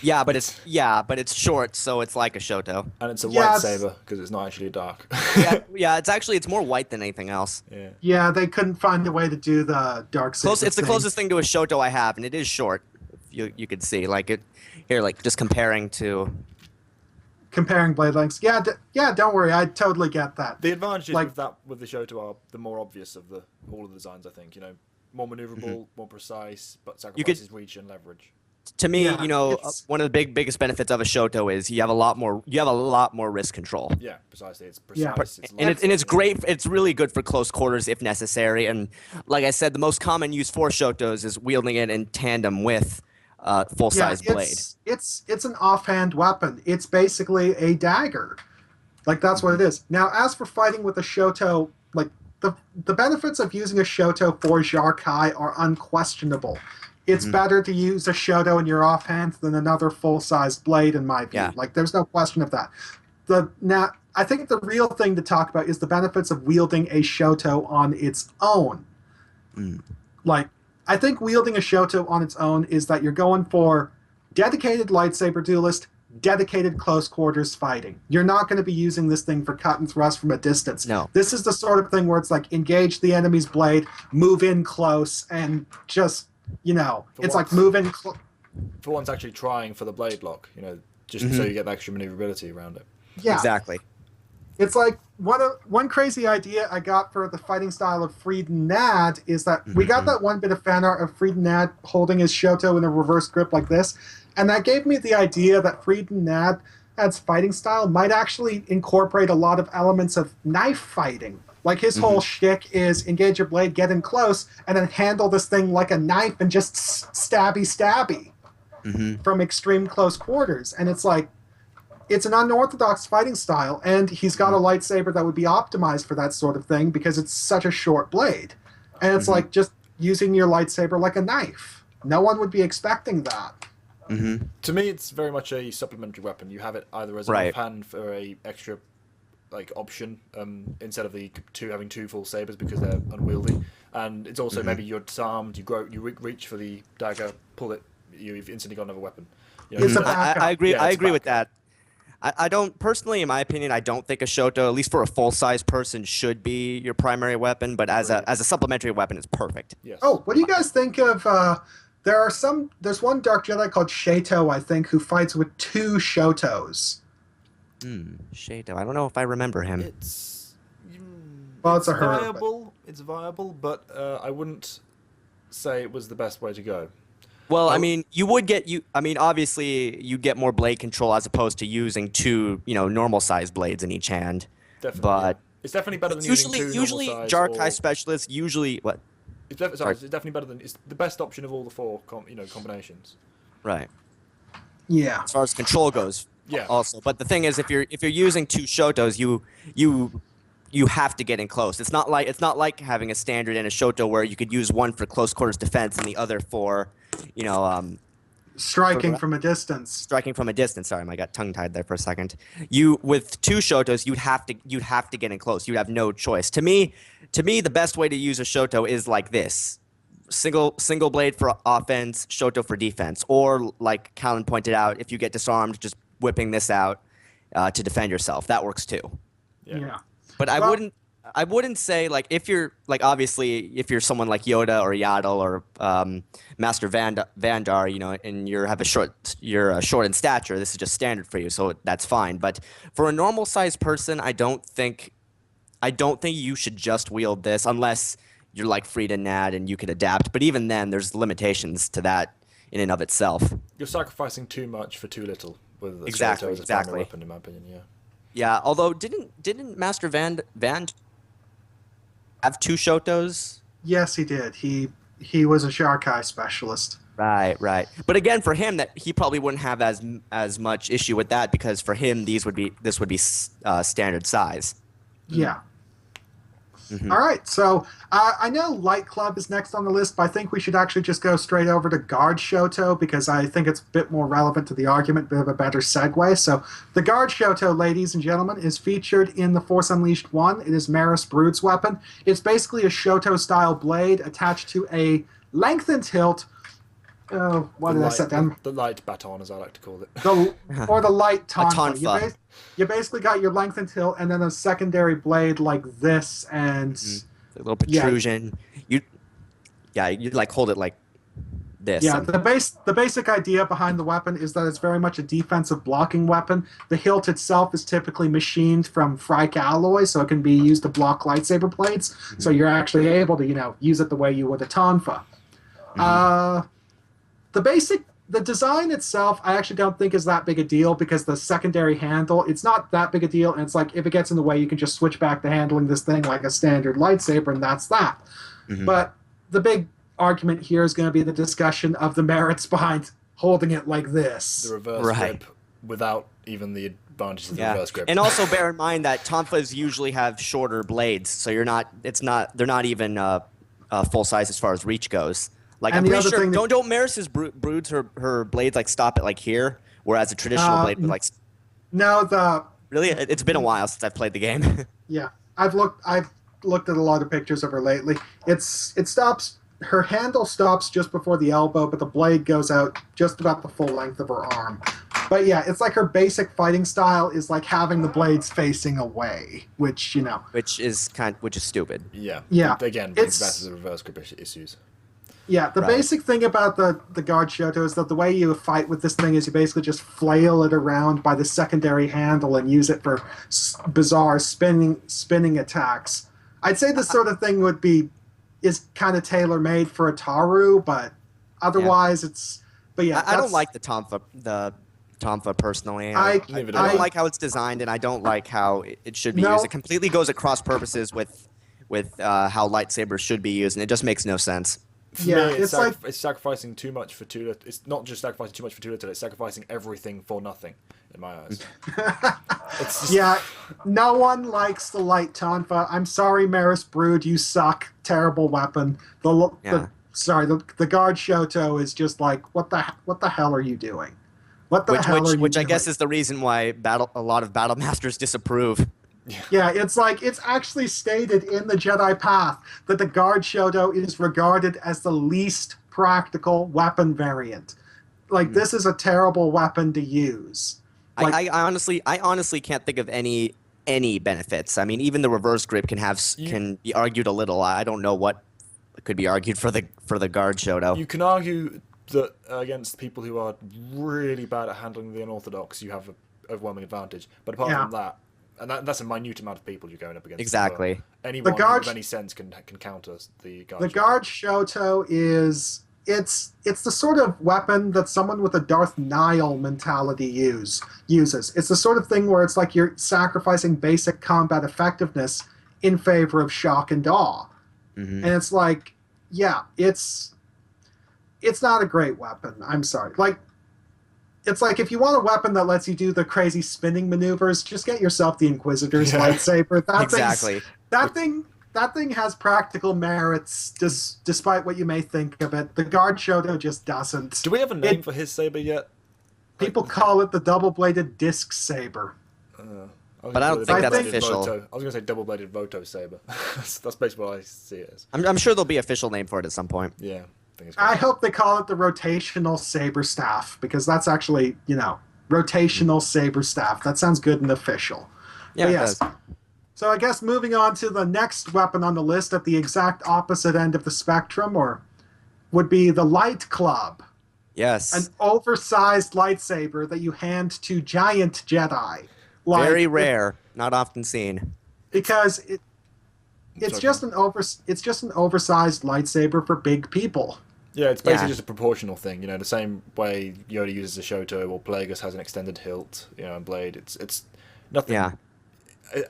Yeah, but it's short, so it's like a Shoto. And it's a white saber because it's not actually dark. It's more white than anything else. Yeah, they couldn't find a way to do the dark saber. It's the closest thing to a Shoto I have, and it is short. You could see just comparing blade lengths. Yeah, don't worry, I totally get that. The advantages with the Shoto are the more obvious of all of the designs. I think more maneuverable, more precise, but You could- sacrifices reach and leverage. To me, Yeah, it's- one of the biggest benefits of a Shoto is you have a lot more wrist control. Yeah, precisely. It's Yeah. precise. It's And it's great. It's really good for close quarters if necessary. And like I said, the most common use for Shotos is wielding it in tandem with full size blade. It's an offhand weapon. It's basically a dagger. Like that's what it is. Now, as for fighting with a Shoto, like the benefits of using a Shoto for Jarkai are unquestionable. It's better to use a Shoto in your offhand than another full-sized blade, in my view. Yeah. Like, there's no question of that. Now, I think the real thing to talk about is the benefits of wielding a Shoto on its own. Like, I think wielding a Shoto on its own is that you're going for dedicated lightsaber duelist, dedicated close quarters fighting. You're not going to be using this thing for cut and thrust from a distance. No. This is the sort of thing where it's like engage the enemy's blade, move in close, and just, it's like move in close. For once, actually trying for the blade lock, just so you get the extra maneuverability around it. Yeah. Exactly. It's like one crazy idea I got for the fighting style of Frieden Nad is that we got that one bit of fan art of Frieden Nad holding his Shoto in a reverse grip like this, and that gave me the idea that Frieden Nad's fighting style might actually incorporate a lot of elements of knife fighting. Like his whole shtick is engage your blade, get in close, and then handle this thing like a knife and just stabby from extreme close quarters. And it's like, it's an unorthodox fighting style, and he's got a lightsaber that would be optimized for that sort of thing because it's such a short blade. And it's like just using your lightsaber like a knife. No one would be expecting that. To me, it's very much a supplementary weapon. You have it either as an offhand for a extra option instead of the having two full sabers because they're unwieldy, and it's also maybe you're disarmed, you reach for the dagger, pull it, you've instantly got another weapon. I agree. Yeah, I it's agree with that. I don't personally, in my opinion, I don't think a Shoto, at least for a full size person, should be your primary weapon. But as a supplementary weapon, it's perfect. Yes. Oh, what do you guys think of? There's one Dark Jedi called Shato, I think, who fights with two Shotos. Shato. I don't know if I remember him. It's a her. viable. It's viable, but I wouldn't say it was the best way to go. Well, I mean, obviously, you get more blade control as opposed to using two, normal sized blades in each hand. Definitely. But it's definitely better than usually normal-size Jarkai specialists what? It's definitely better than. It's the best option of all the four combinations. Right. Yeah. As far as control goes. Yeah. Also, but the thing is, if you're using two Shotos, you have to get in close. It's not like having a standard and a Shoto where you could use one for close quarters defense and the other for, striking from a distance. Striking from a distance. Sorry, I got tongue tied there for a second. With two Shotos, you'd have to get in close. You'd have no choice. To me, the best way to use a Shoto is like this: single blade for offense, Shoto for defense, or like Callan pointed out, if you get disarmed, just whipping this out to defend yourself. That works too. Yeah. But I wouldn't say, like, if you're, like, obviously, if you're someone like Yoda or Yaddle or Master Vandar, and you're short in stature, this is just standard for you, so that's fine. But for a normal sized person, I don't think you should just wield this unless you're like Frieden Nad and you can adapt. But even then, there's limitations to that in and of itself. You're sacrificing too much for too little with the Exactly. primary weapon, in my opinion. Yeah. Yeah, although didn't Master Van have two Shotos? Yes, he did. He was a Jarkai specialist. Right. But again, for him, that he probably wouldn't have as much issue with that because for him, this would be standard size. Yeah. All right, so I know Light Club is next on the list, but I think we should actually just go straight over to Guard Shoto because I think it's a bit more relevant to the argument, a bit of a better segue. So the Guard Shoto, ladies and gentlemen, is featured in The Force Unleashed 1. It is Maris Brood's weapon. It's basically a Shoto-style blade attached to a lengthened hilt. Oh, what did I set down? The light baton, as I like to call it. Or the light tonfa. tonfa. You basically got your lengthened hilt and then a secondary blade like this, and a little protrusion. You like hold it like this. Yeah, the basic idea behind the weapon is that it's very much a defensive blocking weapon. The hilt itself is typically machined from Frike alloy, so it can be used to block lightsaber blades. So you're actually able to, use it the way you would a tonfa. The design itself, I actually don't think is that big a deal because the secondary handle, it's not that big a deal, and it's like if it gets in the way, you can just switch back to handling this thing like a standard lightsaber, and that's that. But the big argument here is going to be the discussion of the merits behind holding it like this. The reverse grip without even the advantages of the reverse grip. And also bear in mind that tonfas usually have shorter blades, so they're not even full size as far as reach goes. Like, I'm pretty sure, don't Maris's broods her blades like stop at like here, whereas a traditional blade would like. No, really, it's been a while since I've played the game. Yeah, I've looked at a lot of pictures of her lately. It stops. Her handle stops just before the elbow, but the blade goes out just about the full length of her arm. But yeah, it's like her basic fighting style is like having the blades facing away, which which is stupid. Yeah. Yeah. Again, that's the reverse grip issues. Yeah, the basic thing about the guard Shoto is that the way you fight with this thing is you basically just flail it around by the secondary handle and use it for bizarre spinning attacks. I'd say this sort of thing is kind of tailor-made for a Taru, but otherwise it's... But yeah, I don't like the Tonfa personally. I don't like how it's designed, and I don't like how it should be used. It completely goes across purposes with how lightsabers should be used, and it just makes no sense. For me, it's sacrificing too much for Tula. It's not just sacrificing too much for Tula, it's sacrificing everything for nothing, in my eyes. Yeah, no one likes the light Tonfa. I'm sorry, Maris Brood, you suck. Terrible weapon. The guard Shoto is just like, what the hell are you doing? Which I guess is the reason why a lot of battle masters disapprove. Yeah, it's like it's actually stated in the Jedi Path that the guard Shoto is regarded as the least practical weapon variant. Like this is a terrible weapon to use. Like, I honestly can't think of any benefits. I mean, even the reverse grip can be argued a little. I don't know what could be argued for the guard Shoto. You can argue that against people who are really bad at handling the unorthodox, you have an overwhelming advantage. But apart from that. And that's a minute amount of people you're going up against. Exactly. Anyone with any sense can counter the guard. The guard Shoto is it's the sort of weapon that someone with a Darth Nihil mentality uses. It's the sort of thing where it's like you're sacrificing basic combat effectiveness in favor of shock and awe. And it's like, yeah, it's not a great weapon. I'm sorry. Like, it's like if you want a weapon that lets you do the crazy spinning maneuvers, just get yourself the Inquisitor's lightsaber. That thing has practical merits, despite what you may think of it. The guard Shoto just doesn't. Do we have a name for his saber yet? People call it the double-bladed disc saber. But I don't think that's official. I was going to say double-bladed Voto saber. That's basically what I see it as. I'm sure there'll be an official name for it at some point. Yeah. I hope they call it the rotational saber staff, because that's actually, rotational saber staff. That sounds good and official. Yeah, it does. So I guess moving on to the next weapon on the list at the exact opposite end of the spectrum, would be the Light Club. Yes. An oversized lightsaber that you hand to giant Jedi. Very rare, not often seen. Because it's just an oversized lightsaber for big people. Yeah, it's basically just a proportional thing. The same way Yoda uses a Shoto or Plagueis has an extended hilt, and blade. It's nothing. Yeah.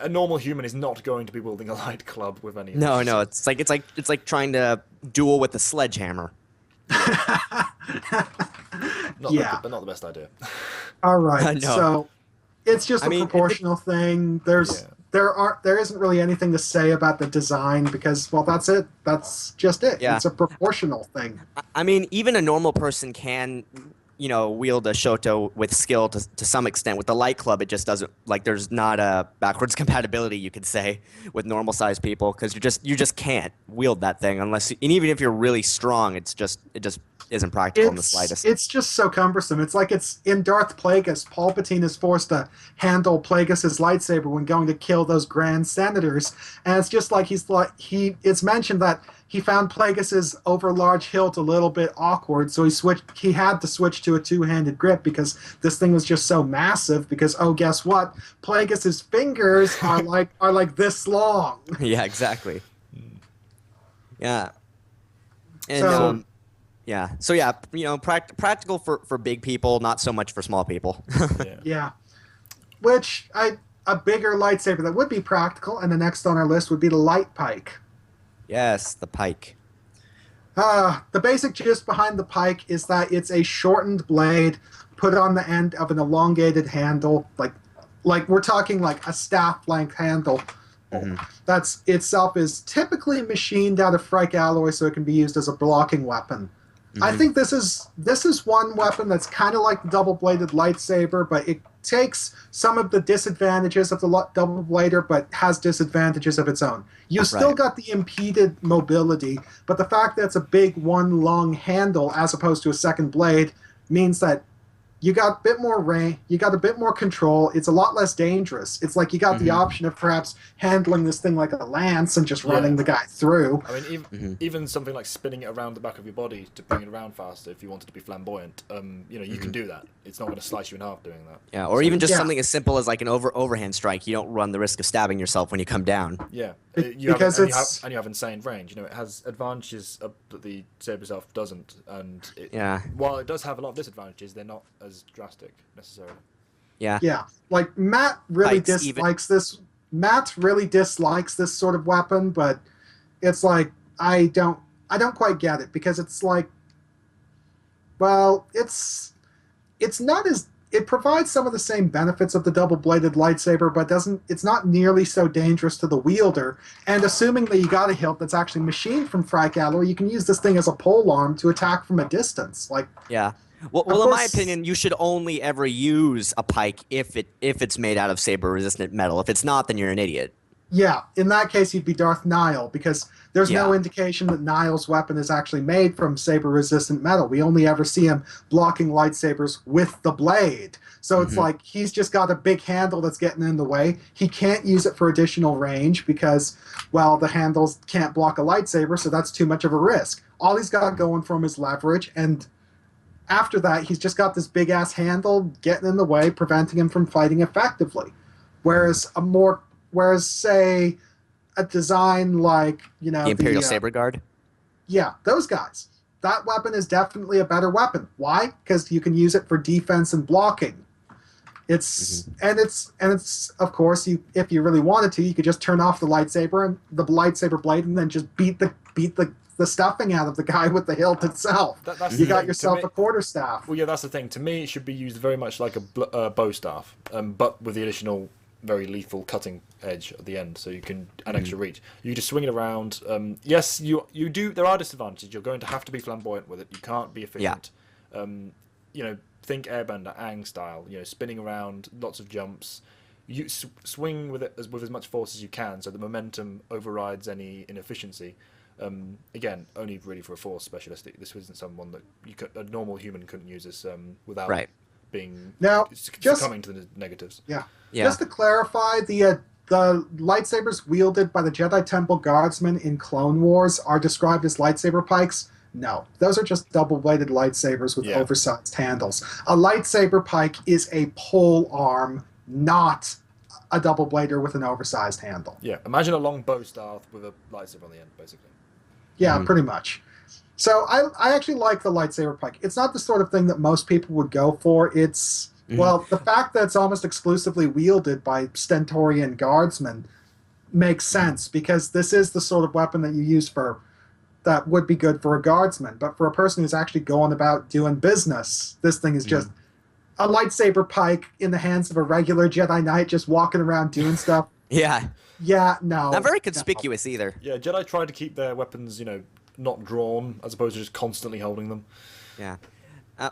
A normal human is not going to be wielding a light club with any. No. It's like trying to duel with a sledgehammer. Not the best idea. All right. No. So it's just a proportional thing. There isn't really anything to say about the design because, well, that's it. That's just it. Yeah. It's a proportional thing. I mean, even a normal person can, wield a Shoto with skill to some extent. With the Light Club, it just doesn't, there's not a backwards compatibility, you could say, with normal-sized people because you just can't wield that thing and even if you're really strong, it just isn't practical in the slightest. It's just so cumbersome. It's like it's in Darth Plagueis. Palpatine is forced to handle Plagueis' lightsaber when going to kill those Grand Senators, and it's just like it's mentioned that he found Plagueis' overlarge hilt a little bit awkward, so he had to switch to a two-handed grip because this thing was just so massive. Because guess what? Plagueis' fingers are like this long. Yeah, exactly. Yeah. And So- yeah. So yeah, practical for big people, not so much for small people. Yeah. Which a bigger lightsaber that would be practical, and the next on our list would be the light pike. Yes, the pike. The basic gist behind the pike is that it's a shortened blade put on the end of an elongated handle, like we're talking like a staff-length handle. That's itself is typically machined out of Frike alloy, so it can be used as a blocking weapon. I think this is one weapon that's kind of like the double-bladed lightsaber, but it takes some of the disadvantages of the double-blader, but has disadvantages of its own. You still got the impeded mobility, but the fact that it's a big one long handle as opposed to a second blade means that you got a bit more range, you got a bit more control. It's a lot less dangerous. It's like you got the option of perhaps handling this thing like a lance and just running the guy through. I mean, even something like spinning it around the back of your body to bring it around faster if you wanted to be flamboyant, you can do that. It's not going to slice you in half doing that. Yeah, or even just something as simple as like an overhand strike. You don't run the risk of stabbing yourself when you come down. Yeah, you Because have insane range. It has advantages that the Saber itself doesn't, and while it does have a lot of disadvantages, they're not as drastic necessarily. Yeah, like Matt really dislikes this. Matt really dislikes this sort of weapon, but it's like I don't quite get it because it's like, well, it's not as it provides some of the same benefits of the double-bladed lightsaber, but it's not nearly so dangerous to the wielder. And assuming that you got a hilt that's actually machined from Frike alloy, you can use this thing as a pole arm to attack from a distance. Well, in my opinion, you should only ever use a pike if it's made out of saber-resistant metal. If it's not, then you're an idiot. Yeah, in that case, you'd be Darth Nihil, because there's no indication that Nihil's weapon is actually made from saber-resistant metal. We only ever see him blocking lightsabers with the blade. So it's like he's just got a big handle that's getting in the way. He can't use it for additional range because, well, the handles can't block a lightsaber, so that's too much of a risk. All he's got going for him is leverage, and after that, he's just got this big-ass handle getting in the way, preventing him from fighting effectively. Whereas say, a design like, the Imperial Saber Guard? Yeah, those guys. That weapon is definitely a better weapon. Why? Because you can use it for defense and blocking. It's of course, if you really wanted to, you could just turn off the lightsaber blade and then just beat the stuffing out of the guy with the hilt itself. You got yourself a quarterstaff. Well, yeah, that's the thing. To me, it should be used very much like a bow staff, but with the additional very lethal cutting edge at the end, so you can add extra reach. You just swing it around. Yes, you do. There are disadvantages. You're going to have to be flamboyant with it. You can't be efficient. Think Airbender, Aang style. Spinning around, lots of jumps. You swing with it with as much force as you can, so the momentum overrides any inefficiency. Again, only really for a force specialist. This isn't someone that a normal human couldn't use this without being succumbing to the negatives. Yeah. Just to clarify, the lightsabers wielded by the Jedi Temple Guardsmen in Clone Wars are described as lightsaber pikes. No, those are just double-bladed lightsabers with oversized handles. A lightsaber pike is a pole arm, not a double blader with an oversized handle. Yeah, imagine a long bow staff with a lightsaber on the end, basically. Yeah, pretty much. So I actually like the lightsaber pike. It's not the sort of thing that most people would go for. It's, well, the fact that it's almost exclusively wielded by Stentorian guardsmen makes sense, because this is the sort of weapon that you use that would be good for a guardsman. But for a person who's actually going about doing business, this thing is just a lightsaber pike in the hands of a regular Jedi Knight just walking around doing stuff. Yeah, no. Not very conspicuous either. Yeah, Jedi try to keep their weapons, not drawn, as opposed to just constantly holding them. Yeah.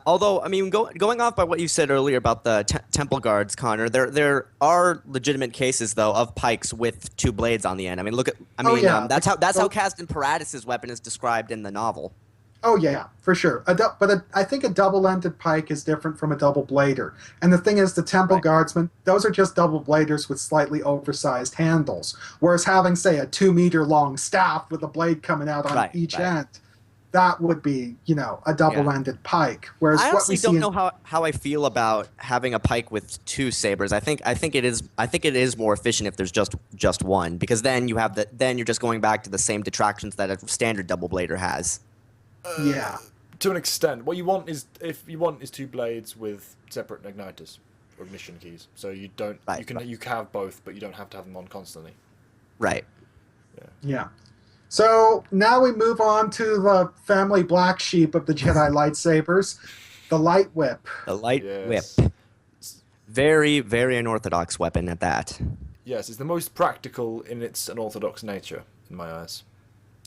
Although, I mean, going off by what you said earlier about the temple guards, Connor, there are legitimate cases though of pikes with two blades on the end. I mean, that's how Castan Paratus' weapon is described in the novel. Oh yeah, for sure. I think a double-ended pike is different from a double blader. And the thing is, the temple Right. guardsmen, those are just double bladers with slightly oversized handles. Whereas having, say, a 2 meter long staff with a blade coming out on Right, each right. end, that would be, a Yeah. double-ended pike. Whereas I what we honestly see don't in know how I feel about having a pike with two sabers. I think it is more efficient if there's just one, because then you're just going back to the same detractions that a standard double blader has. yeah. To an extent, what you want is two blades with separate igniters or ignition keys. So you don't Right, you can right. you can have both, but you don't have to have them on constantly. Right. Yeah. So now we move on to the family black sheep of the Jedi lightsabers, the light whip. The light whip. Yes. Very, very unorthodox weapon at that. Yes, it's the most practical in its unorthodox nature, in my eyes.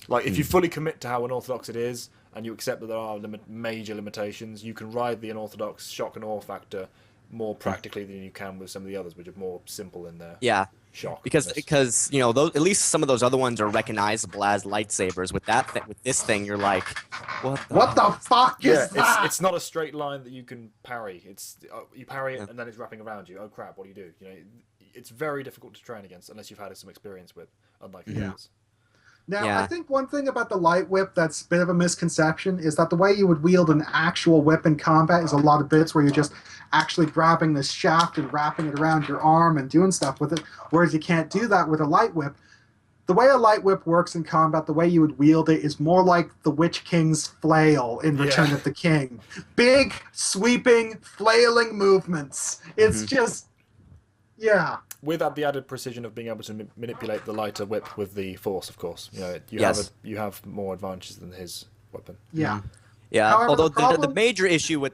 Like, if you fully commit to how unorthodox it is, and you accept that there are major limitations, you can ride the unorthodox shock and awe factor more practically than you can with some of the others, which are more simple in their Yeah. shock. Because those, at least some of those other ones are recognizable as lightsabers. With with this thing, you're like, What the fuck is that? it's not a straight line that you can parry. It's you parry it and then it's wrapping around you. Oh crap! What do you do? It's very difficult to train against unless you've had some experience with, unlike the others. Now, Yeah. I think one thing about the light whip that's a bit of a misconception is that the way you would wield an actual whip in combat is a lot of bits where you're just actually grabbing the shaft and wrapping it around your arm and doing stuff with it, whereas you can't do that with a light whip. The way a light whip works in combat, the way you would wield it, is more like the Witch King's flail in Return of the King. Big, sweeping, flailing movements. It's just, yeah. Without the added precision of being able to manipulate the lighter whip with the force, of course. Yes. You have more advantages than his weapon. Yeah. Yeah. However, Although the problem- the major issue with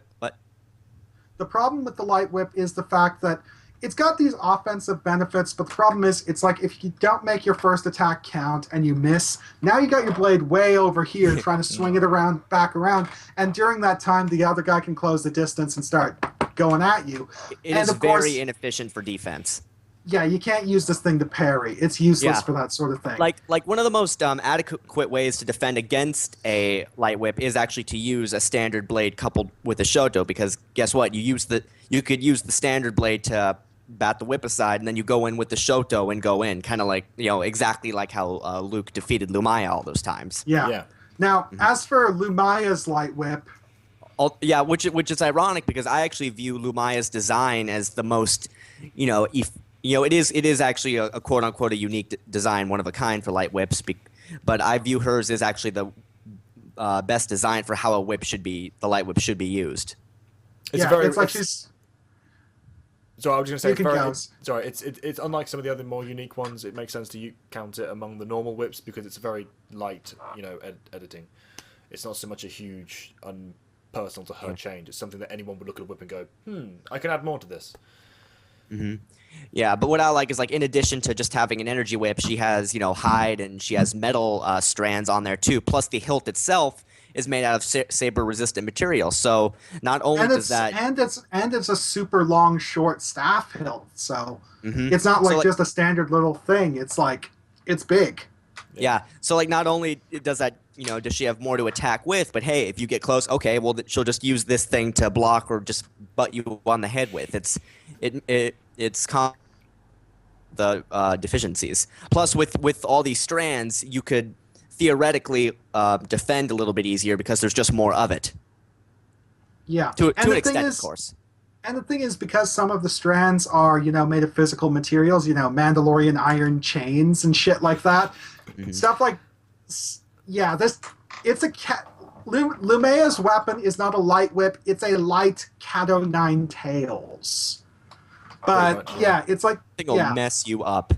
The problem with the light whip is the fact that it's got these offensive benefits, but the problem is it's like if you don't make your first attack count and you miss, now you got your blade way over here trying to swing it back around, and during that time the other guy can close the distance and start going at you. it And is of course, very inefficient for defense. yeah, you can't use this thing to parry. It's useless Yeah. for that sort of thing. Like one of the most adequate ways to defend against a light whip is actually to use a standard blade coupled with a shoto, because guess what? You could use the standard blade to bat the whip aside, and then you go in with the shoto and go in, kind of like exactly like how Luke defeated Lumaya all those times. yeah. Yeah. Now, as for Lumaya's light whip, Yeah, which is ironic because I actually view Lumaya's design as the most, it is actually a quote unquote a unique design, one of a kind for light whips, but I view hers as actually the best design for how the light whip should be used. she's. So I was going to say, You can go. it's unlike some of the other more unique ones. It makes sense to count it among the normal whips because it's a very light, editing. It's not so much a huge, personal to her change. It's something that anyone would look at a whip and go, I can add more to this. Yeah, but what I like is, like, in addition to just having an energy whip, she has hide and she has metal strands on there too. Plus the hilt itself is made out of saber resistant material. So not only does that it's a super long short staff hilt, so Mhm. it's not So, like just a standard little thing. It's like it's big. Yeah. So like not only does that, does she have more to attack with, but hey, if you get close, okay, well she'll just use this thing to block or just butt you on the head with. It's the deficiencies. Plus with all these strands, you could theoretically defend a little bit easier because there's just more of it. Yeah. To And an the thing extent, is- of course. And the thing is, because some of the strands are, made of physical materials, Mandalorian iron chains and shit like that, stuff like, Lumea's weapon is not a light whip; it's a light Cat o' Nine Tails. But Pretty much, it's like, Thing will mess you up.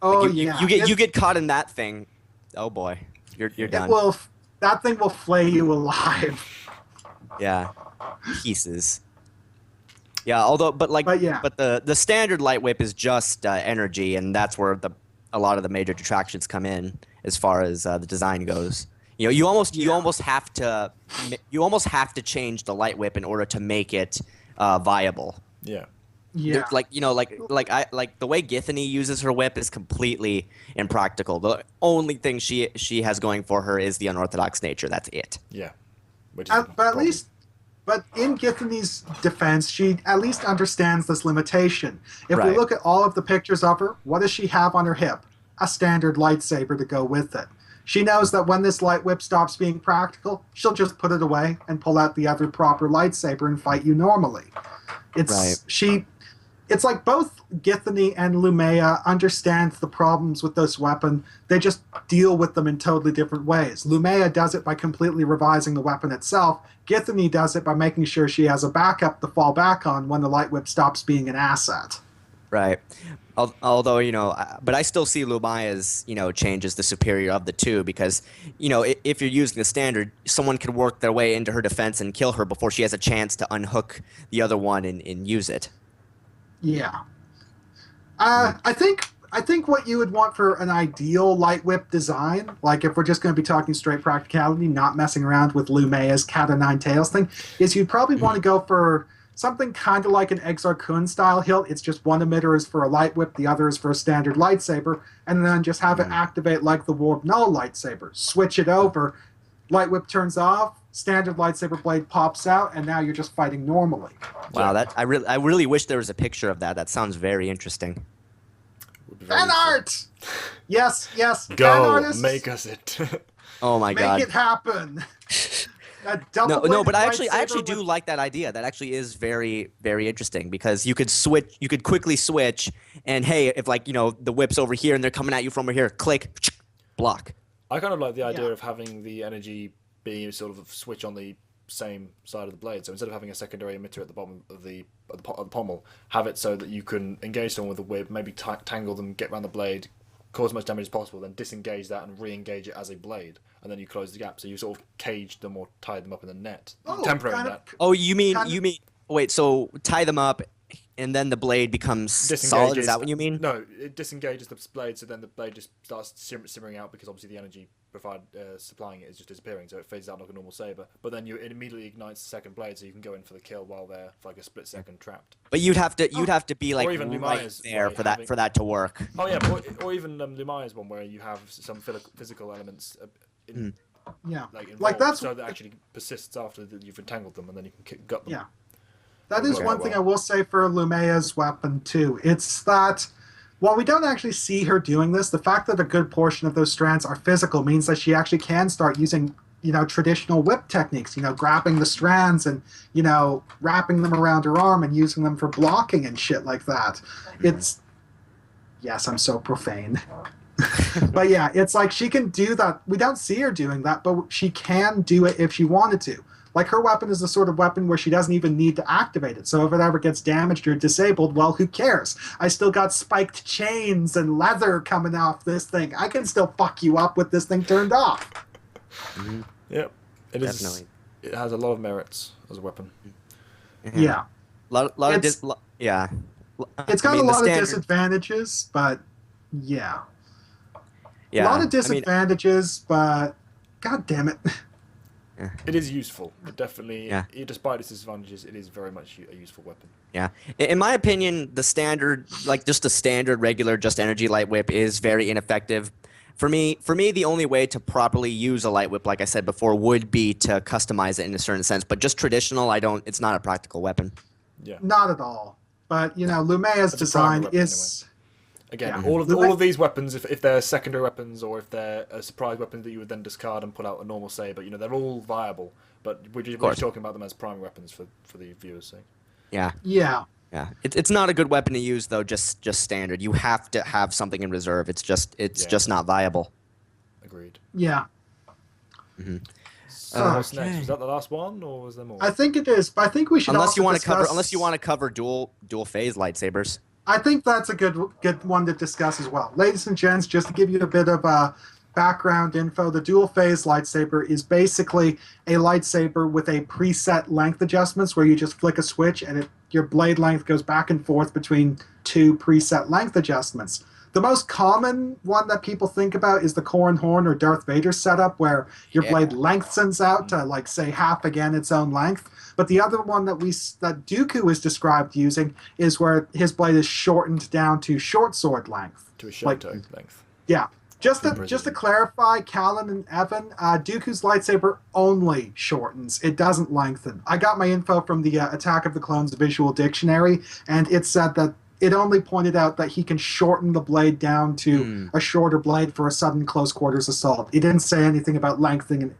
oh You yeah, you get caught in that thing. Oh boy, you're done. that thing will flay you alive. Yeah, pieces. Yeah, but the standard light whip is just energy, and that's where a lot of the major detractions come in as far as the design goes. You almost have to change the light whip in order to make it viable. Yeah. Yeah. Like like the way Githany uses her whip is completely impractical. The only thing she has going for her is the unorthodox nature. That's it. Yeah. Which is the But at problem. least, but in Githany's defense, she at least understands this limitation. If we Right. look at all of the pictures of her, what does she have on her hip? A standard lightsaber to go with it. She knows that when this light whip stops being practical, she'll just put it away and pull out the other proper lightsaber and fight you normally. It's like both Githany and Lumea understand the problems with this weapon. They just deal with them in totally different ways. Lumea does it by completely revising the weapon itself. Githany does it by making sure she has a backup to fall back on when the light whip stops being an asset. Right. Although, but I still see Lumaya's, change as the superior of the two because, if you're using the standard, someone could work their way into her defense and kill her before she has a chance to unhook the other one and use it. Yeah. I think what you would want for an ideal light whip design, like if we're just going to be talking straight practicality, not messing around with Lumea's cat o' nine tails thing, is you'd probably want to go for something kind of like an Exar Kun style hilt. It's just one emitter is for a light whip, the other is for a standard lightsaber, and then just have it activate like the Warp Null lightsaber. Switch it over, light whip turns off, standard lightsaber blade pops out, and now you're just fighting normally. Wow, I really wish there was a picture of that. That sounds very interesting. Fan art! Yes. Fan Go, artists, make us it. Oh my god. make it happen. No, but I actually do like that idea. That actually is very, very interesting because you could quickly switch, and hey, if the whip's over here and they're coming at you from over here, click, block. I kind of like the idea Yeah. of having the energy being a sort of switch on the same side of the blade. So instead of having a secondary emitter at the bottom of the pommel, have it so that you can engage someone with a whip, maybe tangle them, get around the blade, cause as much damage as possible, then disengage that and re-engage it as a blade, and then you close the gap. So you sort of caged them or tied them up in a net, tempering that. Oh, you mean wait? So tie them up, and then the blade becomes solid. Is that what you mean? No, it disengages the blade, so then the blade just starts simmering out because obviously the energy supplying it is just disappearing, so it fades out like a normal saber. But then it immediately ignites the second blade, so you can go in for the kill while they're for like a split second trapped. But you'd have to be like even right Lumaya's there way, for that to work. Oh yeah, or even Lumaya's one where you have some physical elements Yeah. involved, that's so that actually persists after you've entangled them, and then you can gut them. Yeah. That is Okay, one thing well. I will say for Lumea's weapon too. It's that while we don't actually see her doing this, the fact that a good portion of those strands are physical means that she actually can start using, traditional whip techniques, grabbing the strands and, wrapping them around her arm and using them for blocking and shit like that. Yes, I'm so profane. But yeah, it's like she can do that. We don't see her doing that, but she can do it if she wanted to. Like, her weapon is the sort of weapon where she doesn't even need to activate it. So if it ever gets damaged or disabled, well, who cares? I still got spiked chains and leather coming off this thing. I can still fuck you up with this thing turned off. Mm-hmm. Yep, it is. Definitely. It has a lot of merits as a weapon. Yeah. Lot of yeah. It's got a lot of disadvantages, but yeah. Yeah. A lot of disadvantages, but god damn it. It is useful. It definitely, Yeah. despite its disadvantages, it is very much a useful weapon. Yeah. In my opinion, the standard, just a standard regular just energy light whip is very ineffective. For me, the only way to properly use a light whip, like I said before, would be to customize it in a certain sense. But just traditional, it's not a practical weapon. Yeah. Not at all. But, Lumea's design is... Again, Yeah. all of these weapons, if they're secondary weapons or if they're a surprise weapon that you would then discard and pull out a normal saber, they're all viable. But we're just talking about them as primary weapons for the viewers' sake. Yeah. Yeah. Yeah. It's not a good weapon to use though. Just standard. You have to have something in reserve. It's just not viable. Agreed. Yeah. Mm-hmm. So what's next? Was that the last one, or was there more? I think it is, but I think we should Unless also you want discuss... to cover dual phase lightsabers. I think that's a good one to discuss as well. Ladies and gents, just to give you a bit of background info, the dual phase lightsaber is basically a lightsaber with a preset length adjustments where you just flick a switch and your blade length goes back and forth between two preset length adjustments. The most common one that people think about is the Corran Horn or Darth Vader setup, where your blade lengthens out to, like, say, half again its own length. But the other one that Dooku is described using is where his blade is shortened down to short sword length. To a shoto length. Yeah. Just to clarify, Callan and Evan, Dooku's lightsaber only shortens. It doesn't lengthen. I got my info from the Attack of the Clones visual dictionary, and it said that it only pointed out that he can shorten the blade down to a shorter blade for a sudden close quarters assault. It didn't say anything about lengthening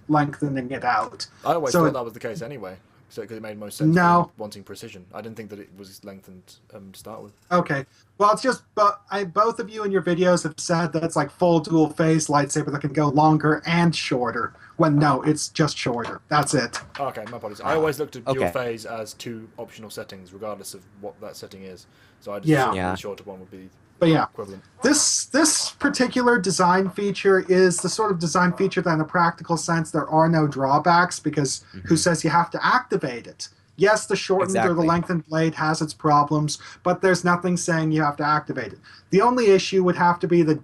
it out. I always thought that was the case anyway. So, because it made most sense for wanting precision. I didn't think that it was lengthened to start with. Okay. Well, it's just, but both of you in your videos have said that it's like full dual phase lightsaber that can go longer and shorter. When no, it's just shorter. That's it. Okay, my apologies. I always looked at dual phase as 2 optional settings, regardless of what that setting is. So I just assumed the shorter one would be equivalent. This particular design feature is the sort of design feature that in a practical sense there are no drawbacks, because who says you have to activate it? Yes, the shortened or the lengthened blade has its problems, but there's nothing saying you have to activate it. The only issue would have to be the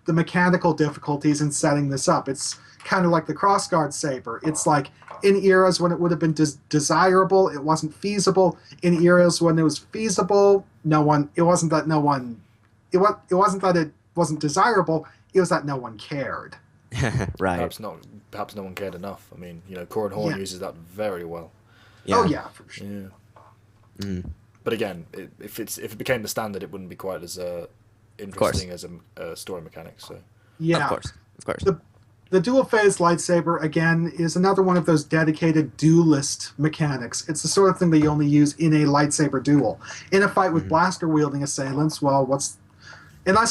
mechanical difficulties in setting this up. It's kind of like the crossguard saber. It's like in eras when it would have been desirable, it wasn't feasible. In eras when it was feasible, it wasn't that it wasn't desirable, it was that no one cared. Right. Perhaps no one cared enough. I mean, Corran Horn uses that very well. Yeah. Oh yeah, for sure. Yeah. But again, if it became the standard, it wouldn't be quite as interesting as a story mechanic. So yeah, of course. The dual phase lightsaber again is another one of those dedicated duelist mechanics. It's the sort of thing that you only use in a lightsaber duel. In a fight with blaster wielding assailants, unless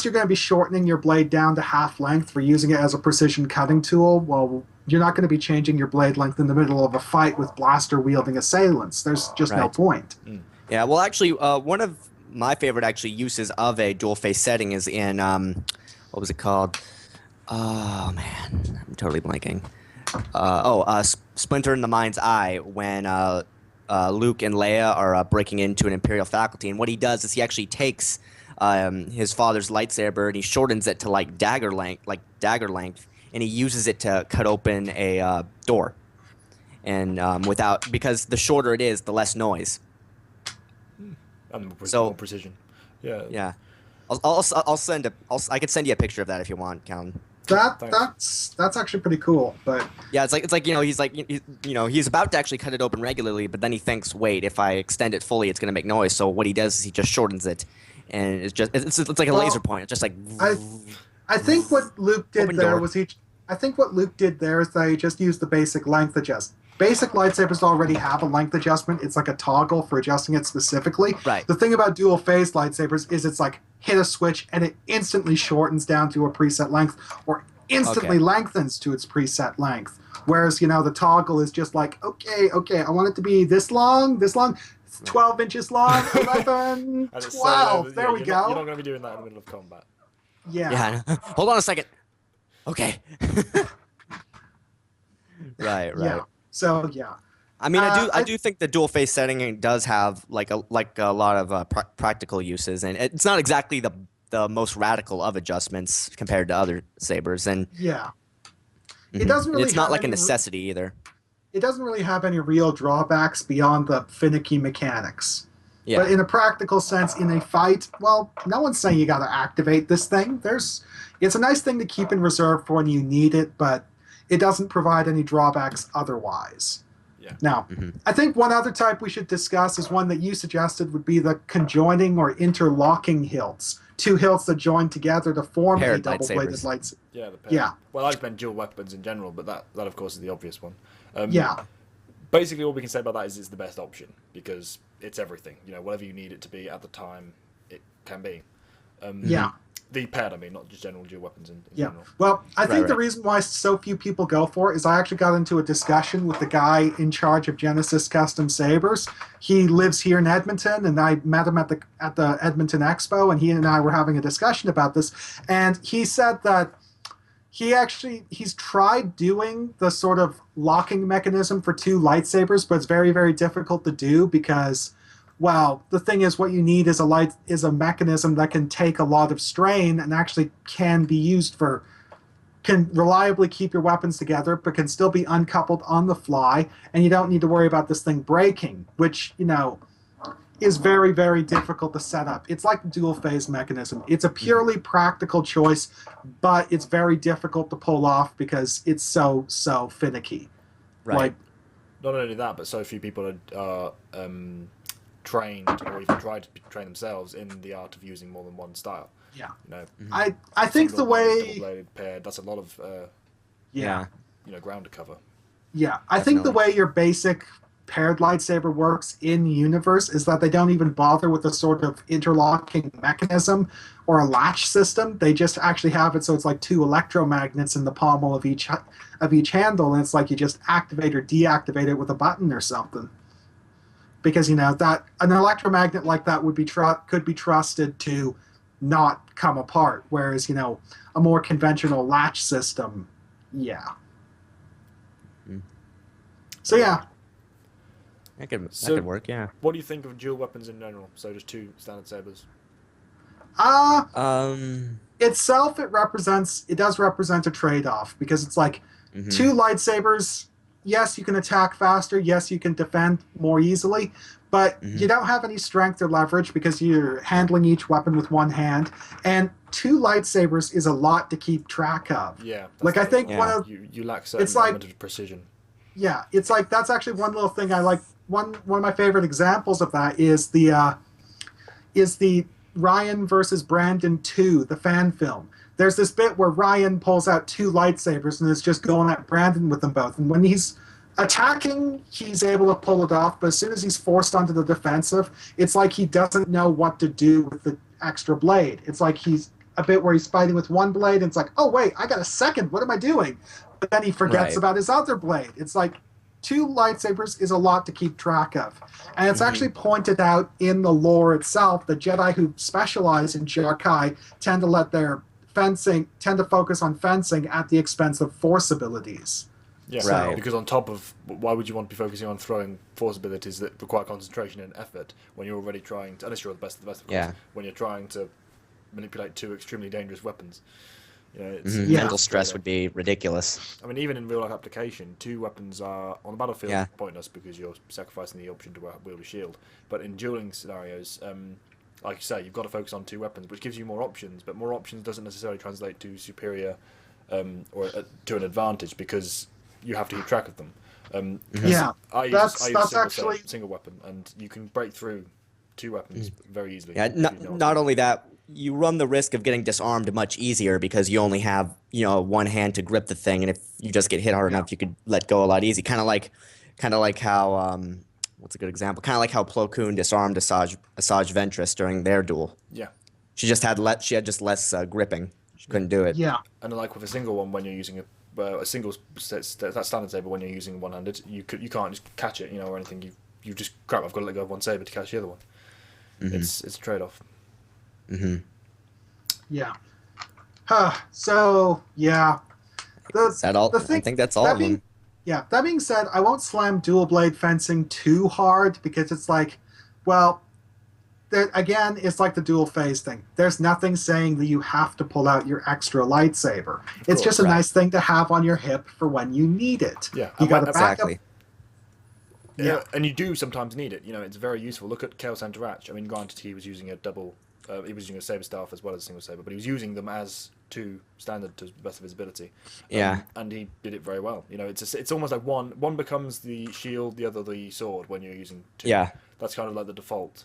you're going to be shortening your blade down to half length for using it as a precision cutting tool, well, you're not going to be changing your blade length in the middle of a fight with blaster wielding assailants. There's just no point. Yeah, well, actually, one of my favorite uses of a dual phase setting is in what was it called? Oh man, I'm totally blanking. Splinter in the Mind's Eye, when Luke and Leia are breaking into an Imperial faculty, and what he does is he actually takes his father's lightsaber and he shortens it to like dagger length, and he uses it to cut open a door, and because the shorter it is, the less noise. And more precision. Yeah. Yeah. I could send you a picture of that if you want, Callan. That's actually pretty cool, but yeah, it's like he's about to actually cut it open regularly, but then he thinks, wait, if I extend it fully, it's going to make noise. So what he does is he just shortens it, and it's like a laser point. It's just like I think what Luke did there was is that he just used the basic length adjustment. Basic lightsabers already have a length adjustment. It's like a toggle for adjusting it specifically. Right. The thing about dual phase lightsabers is it's like hit a switch and it instantly shortens down to a preset length, or instantly lengthens to its preset length. Whereas, the toggle is just like, okay, I want it to be this long, 12 inches long, 11, 12. There we go. You're not going to be doing that in the middle of combat. Yeah. Hold on a second. Okay. Right. Yeah. So yeah, I mean, I do think the dual phase setting does have like a lot of practical uses, and it's not exactly the most radical of adjustments compared to other sabers, and it doesn't really. It's not like a necessity either. It doesn't really have any real drawbacks beyond the finicky mechanics. Yeah. But in a practical sense, in a fight, well, no one's saying you got to activate this thing. It's a nice thing to keep in reserve for when you need it, but it doesn't provide any drawbacks otherwise. Yeah. Now, I think one other type we should discuss is one that you suggested would be the conjoining or interlocking hilts. 2 hilts that join together to form a double-bladed lightsaber. Yeah, yeah. Well, I just meant dual weapons in general, but that of course is the obvious one. Yeah. Basically, all we can say about that is it's the best option because it's everything. Whatever you need it to be at the time, it can be. Yeah. The paired, not just general dual weapons in general. Well, I think the reason why so few people go for it is I actually got into a discussion with the guy in charge of Genesis Custom Sabers. He lives here in Edmonton, and I met him at the Edmonton Expo, and he and I were having a discussion about this. And he said that he's tried doing the sort of locking mechanism for 2 lightsabers, but it's very, very difficult to do because well, the thing is, what you need is a mechanism that can take a lot of strain and actually can be used for, can reliably keep your weapons together, but can still be uncoupled on the fly, and you don't need to worry about this thing breaking, which, is very, very difficult to set up. It's like the dual phase mechanism. It's a purely practical choice, but it's very difficult to pull off because it's so finicky. Right. Like, not only that, but so few people are trained or even tried to train themselves in the art of using more than one style. yeah. Mm-hmm. I think the way double-bladed, paired, that's a lot of Yeah. ground to cover. Yeah, I think the way your basic paired lightsaber works in universe is that they don't even bother with a sort of interlocking mechanism or a latch system. They just actually have it so it's like two electromagnets in the pommel of each handle, and it's like you just activate or deactivate it with a button or something. Because that an electromagnet like that would be could be trusted to not come apart, whereas a more conventional latch system, yeah. So yeah. That could work, yeah. What do you think of dual weapons in general? So just two standard sabers. Itself, it does represent a trade-off, because it's like two lightsabers. Yes, you can attack faster. Yes, you can defend more easily, but you don't have any strength or leverage because you're handling each weapon with one hand. And two lightsabers is a lot to keep track of. Yeah. Like I think you lack certain element of precision. Yeah, it's like that's actually one little thing I like. One of my favorite examples of that is the Ryan versus Brandon 2, the fan film. There's this bit where Ryan pulls out two lightsabers and is just going at Brandon with them both. And when he's attacking, he's able to pull it off. But as soon as he's forced onto the defensive, it's like he doesn't know what to do with the extra blade. It's like he's a bit where he's fighting with one blade, and it's like, oh, wait, I got a second. What am I doing? But then he forgets about his other blade. It's like two lightsabers is a lot to keep track of. And it's actually pointed out in the lore itself that Jedi who specialize in Jarkai tend to focus on fencing at the expense of force abilities. Yeah, right. Because on top of, why would you want to be focusing on throwing force abilities that require concentration and effort when you're already trying to, unless you're the best of the best, of course, when you're trying to manipulate two extremely dangerous weapons. Mental stress would be ridiculous. I mean, even in real life application, two weapons are on the battlefield pointless because you're sacrificing the option to wield a shield. But in dueling scenarios, like you say, you've got to focus on two weapons, which gives you more options. But more options doesn't necessarily translate to superior or to an advantage because you have to keep track of them. I use single weapon, and you can break through two weapons very easily. Yeah, not only that, you run the risk of getting disarmed much easier because you only have one hand to grip the thing, and if you just get hit hard enough, you could let go a lot easy. Kind of like how what's a good example? Kind of like how Plo Koon disarmed Asajj Ventress during their duel. Yeah, she just had less gripping. She couldn't do it. Yeah, and like with a single one, when you're using a single that standard saber, when you're using one-handed, you can't just catch it, or anything. You just crap. I've got to let go of one saber to catch the other one. It's a trade-off. Yeah. So yeah. Is that all? I think that's all of them. Yeah. That being said, I won't slam dual blade fencing too hard because it's like, well, again, it's like the dual phase thing. There's nothing saying that you have to pull out your extra lightsaber. It's just a nice thing to have on your hip for when you need it. Yeah. You got to back up. Yeah, and you do sometimes need it. It's very useful. Look at Chaos Antarach. I mean, granted, he was using a double. He was using a saber staff as well as a single saber, but he was using them as two standard to the best of his ability. And he did it very well. It's almost like one becomes the shield, the other the sword when you're using two. Yeah. That's kind of like the default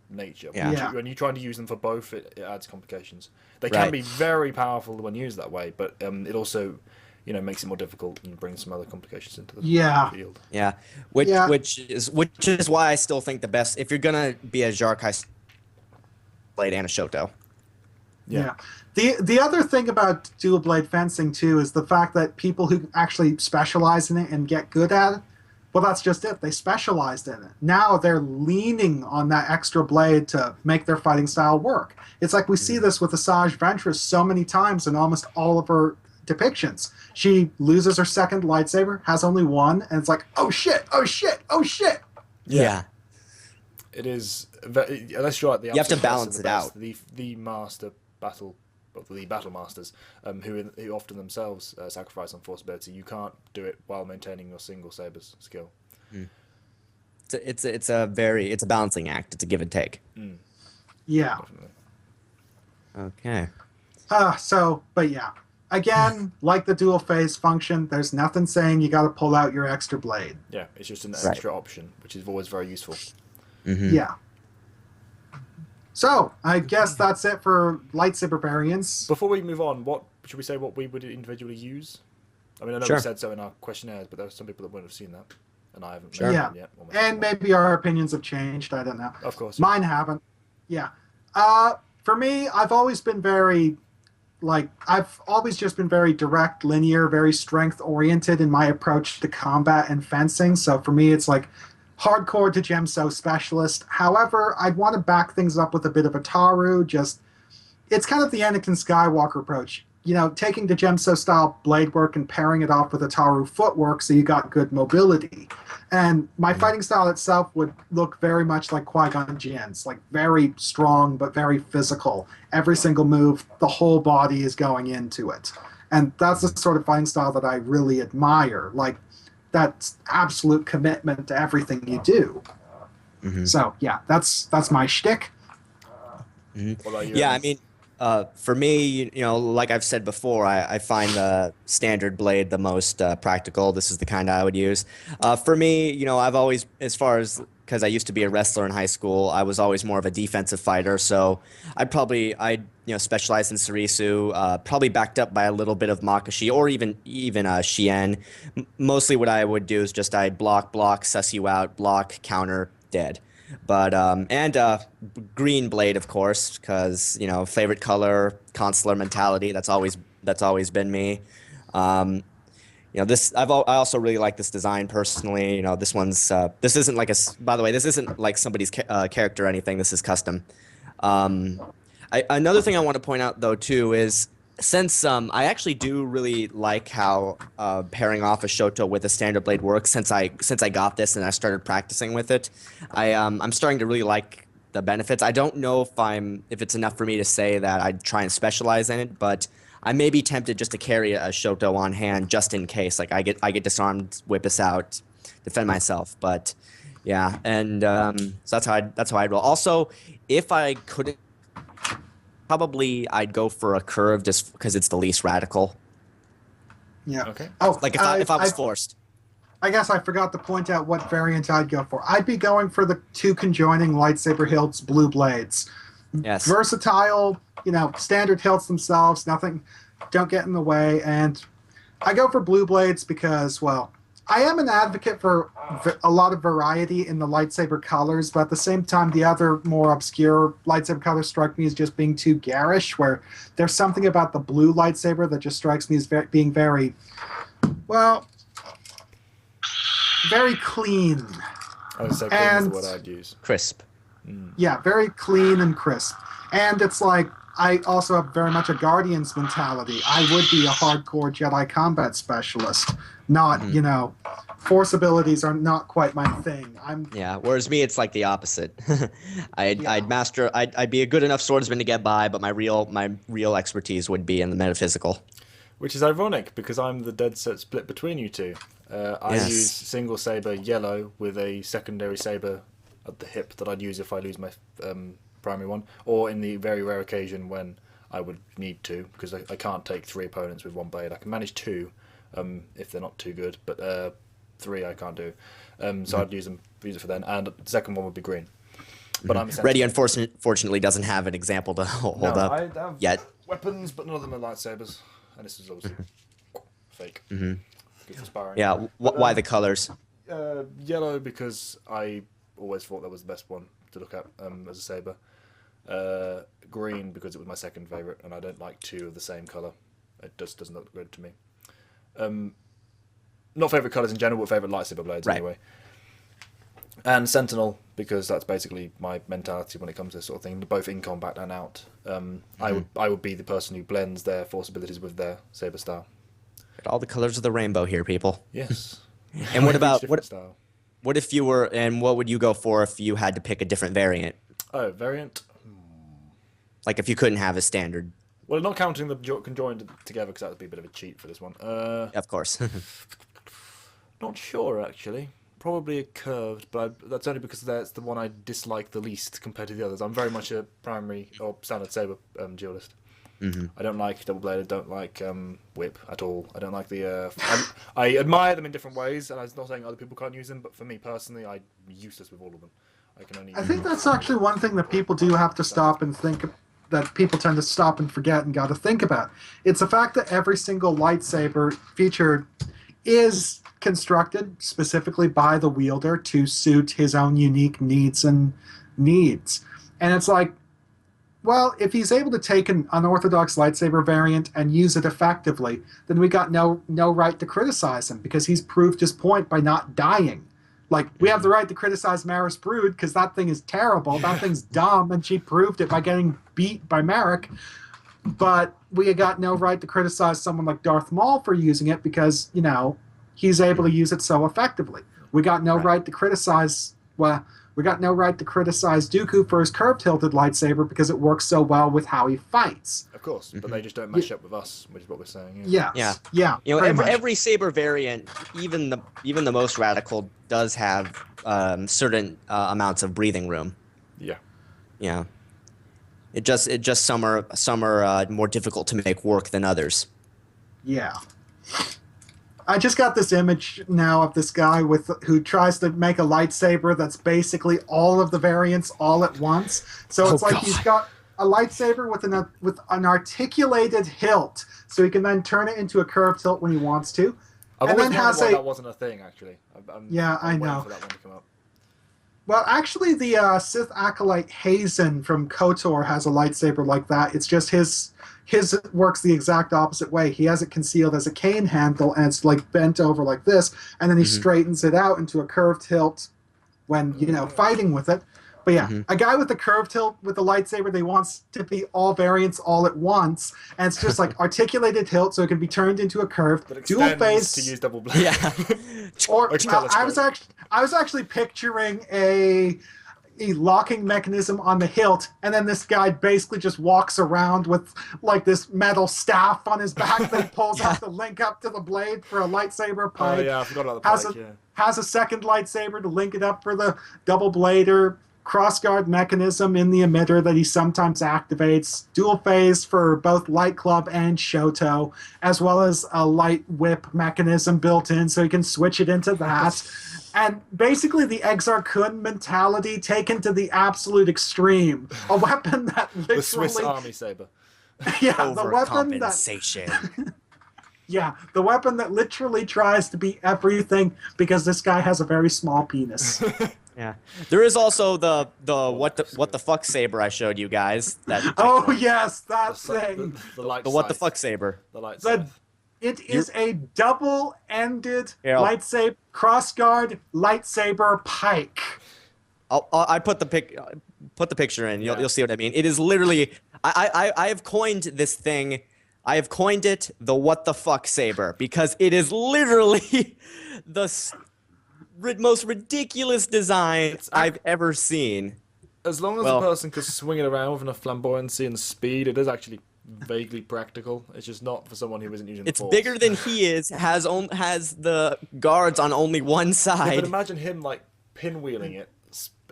nature. Yeah. When you're trying to use them for both, it adds complications. They can be very powerful when used that way, but it also makes it more difficult and brings some other complications into the field. Yeah. Which is why I still think the best, if you're gonna be a Jarkai blade and a Shoto. Yeah. The other thing about dual blade fencing too is the fact that people who actually specialize in it and get good at it, well, that's just it. They specialized in it. Now they're leaning on that extra blade to make their fighting style work. It's like we see this with Asajj Ventress so many times in almost all of her depictions. She loses her second lightsaber, has only one, and it's like, oh shit, oh shit, oh shit. Yeah. It is unless you're like the You have to absolute best of balance the it best, out. the master battle. Of the battle masters, who often themselves sacrifice on force ability, you can't do it while maintaining your single saber's skill. It's a balancing act. It's a give and take. Yeah. Definitely. Okay. But yeah. Again, like the dual phase function, there's nothing saying you got to pull out your extra blade. Yeah, it's just an Right. extra option, which is always very useful. Yeah. So, I guess that's it for lightsaber variants. Before we move on, what should we say? What we would individually use? I mean, I know Sure. we said so in our questionnaires, but there are some people that wouldn't have seen that, and I haven't. Sure. Made Yeah. them yet. And maybe our opinions have changed. I don't know. Of course. Mine haven't. Yeah. For me, I've always been very, I've always just been very direct, linear, very strength oriented in my approach to combat and fencing. So for me, it's like hardcore to Gemso specialist. However, I'd want to back things up with a bit of a Taru. It's kind of the Anakin Skywalker approach. You know, taking the Gemso style blade work and pairing it off with a Taru footwork so you got good mobility. And my fighting style itself would look very much like Qui-Gon Jinn's, like very strong but very physical. Every single move, the whole body is going into it. And that's the sort of fighting style that I really admire. Like, that's absolute commitment to everything you do. So, yeah, that's my shtick. What about you? Yeah, I Evan? mean, for me, you know, like I've said before, I find the standard blade the most practical. This is the kind I would use. For me, you know, I've always, as far as, because I used to be a wrestler in high school, I was always more of a defensive fighter. So I'd specialize in Sarisu, probably backed up by a little bit of Makashi or even Shien. Mostly what I would do is just I'd block, suss you out, block, counter, dead. But green blade, of course, because you know, favorite color, consular mentality. That's always been me. You know, I also really like this design personally. You know, this one's this isn't like by the way, this isn't like somebody's character or anything. This is custom. Another thing I want to point out though too is, since I actually do really like how pairing off a Shoto with a standard blade works, since I got this and I started practicing with it, I'm starting to really like the benefits. I don't know if it's enough for me to say that I'd try and specialize in it, but I may be tempted just to carry a Shoto on hand just in case. Like I get disarmed, whip us out, defend myself. But yeah, and so that's how I'd roll. Also, if I couldn't, probably I'd go for a curve just because it's the least radical. Yeah. Okay. Oh, Like if I was forced. I guess I forgot to point out what variant I'd go for. I'd be going for the two conjoining lightsaber hilts, blue blades. Yes. Versatile, you know, standard hilts themselves, nothing, don't get in the way. And I go for blue blades because, well, I am an advocate for a lot of variety in the lightsaber colors, but at the same time, the other more obscure lightsaber colors strike me as just being too garish, where there's something about the blue lightsaber that just strikes me as being very, well, very clean. I would say clean is And- the word I'd use. Crisp. Yeah, very clean and crisp. And it's like, I also have very much a Guardians mentality. I would be a hardcore Jedi combat specialist, not, you know, force abilities are not quite my thing. Yeah. Whereas me, it's like the opposite. I'd be a good enough swordsman to get by, but my real expertise would be in the metaphysical. Which is ironic because I'm the dead set split between you two. I Yes. use single saber yellow with a secondary saber at the hip that I'd use if I lose my primary one, or in the very rare occasion when I would need to, because I can't take 3 opponents with one blade. I can manage 2 if they're not too good, but 3 I can't do. So I'd use it for then, and the second one would be green. But I'm Reddy, unfortunately, doesn't have an example to hold up I have yet. weapons, but none of them are lightsabers, and this is obviously fake. Good for sparring. Yeah. Why the colors? Yellow because I always thought that was the best one to look at as a saber. Green because it was my second favourite, and I don't like 2 of the same colour. It just doesn't look good to me. Not favourite colours in general, but favourite lightsaber blades anyway. And Sentinel because that's basically my mentality when it comes to this sort of thing, both in combat and out. I would be the person who blends their force abilities with their saber style. All the colors of the rainbow here, people. Yes. And what Each about different style. What if you were, and what would you go for if you had to pick a different variant? Oh, variant. Like if you couldn't have a standard. Well, not counting the conjoined together, because that would be a bit of a cheat for this one. Of course. Not sure, actually. Probably a curved, but that's only because that's the one I dislike the least compared to the others. I'm very much a primary or standard saber duelist. I don't like double bladed. Don't like whip at all. I don't like the. I admire them in different ways, and I'm not saying other people can't use them, but for me personally, I'm useless with all of them. I can only. I think that's actually one thing that people do have to stop and think. That people tend to stop and forget and got to think about. It's the fact that every single lightsaber featured is constructed specifically by the wielder to suit his own unique needs. And it's like, well, if he's able to take an unorthodox lightsaber variant and use it effectively, then we got no right to criticize him because he's proved his point by not dying. Like, we have the right to criticize Maris Brood because that thing is terrible. That thing's dumb, and she proved it by getting beat by Merrick. But we got no right to criticize someone like Darth Maul for using it because, he's able to use it so effectively. We got no right to criticize... Well, we got no right to criticize Dooku for his curved-hilted lightsaber because it works so well with how he fights. Of course, but they just don't match up with us, which is what we're saying. Yeah. Every saber variant, even the most radical, does have certain amounts of breathing room. Yeah. Yeah. It just some are more difficult to make work than others. Yeah. I just got this image now of this guy who tries to make a lightsaber that's basically all of the variants all at once. So it's he's got a lightsaber with an articulated hilt, so he can then turn it into a curved hilt when he wants to. I've always wondered why that wasn't a thing, actually. I'm I know. For that one to come up. Well, actually, the Sith acolyte Hazen from KOTOR has a lightsaber like that. It's just his works the exact opposite way. He has it concealed as a cane handle, and it's like bent over like this, and then he straightens it out into a curved hilt when fighting with it. But yeah, a guy with a curved hilt with a lightsaber, they wants to be all variants all at once, and it's just like articulated hilt, so it can be turned into a curved dual phase to use double blade. Yeah. Or I was actually picturing a locking mechanism on the hilt, and then this guy basically just walks around with like this metal staff on his back that he pulls out to link up to the blade for a lightsaber pipe. Oh yeah, I forgot about the pike. Has a second lightsaber to link it up for the double blader. Crossguard mechanism in the emitter that he sometimes activates, dual phase for both Light Club and Shoto, as well as a light whip mechanism built in so he can switch it into that. And basically the Exar Kun mentality taken to the absolute extreme. A weapon that literally... The Swiss Army saber. Yeah, the weapon that... Yeah, the weapon that literally tries to be everything because this guy has a very small penis. Yeah, there is also the what the fuck saber I showed you guys. Yes, that thing. The what the fuck saber. The light. It is a double-ended lightsaber crossguard lightsaber pike. I put the picture in. You'll see what I mean. It is literally. I have coined this thing. I have coined it the what the fuck saber because it is literally the most ridiculous design I've ever seen. As long as the person can swing it around with enough flamboyancy and speed, it is actually vaguely practical. It's just not for someone who isn't using the Force. It's bigger than he is, has the guards on only one side. But imagine him like pinwheeling it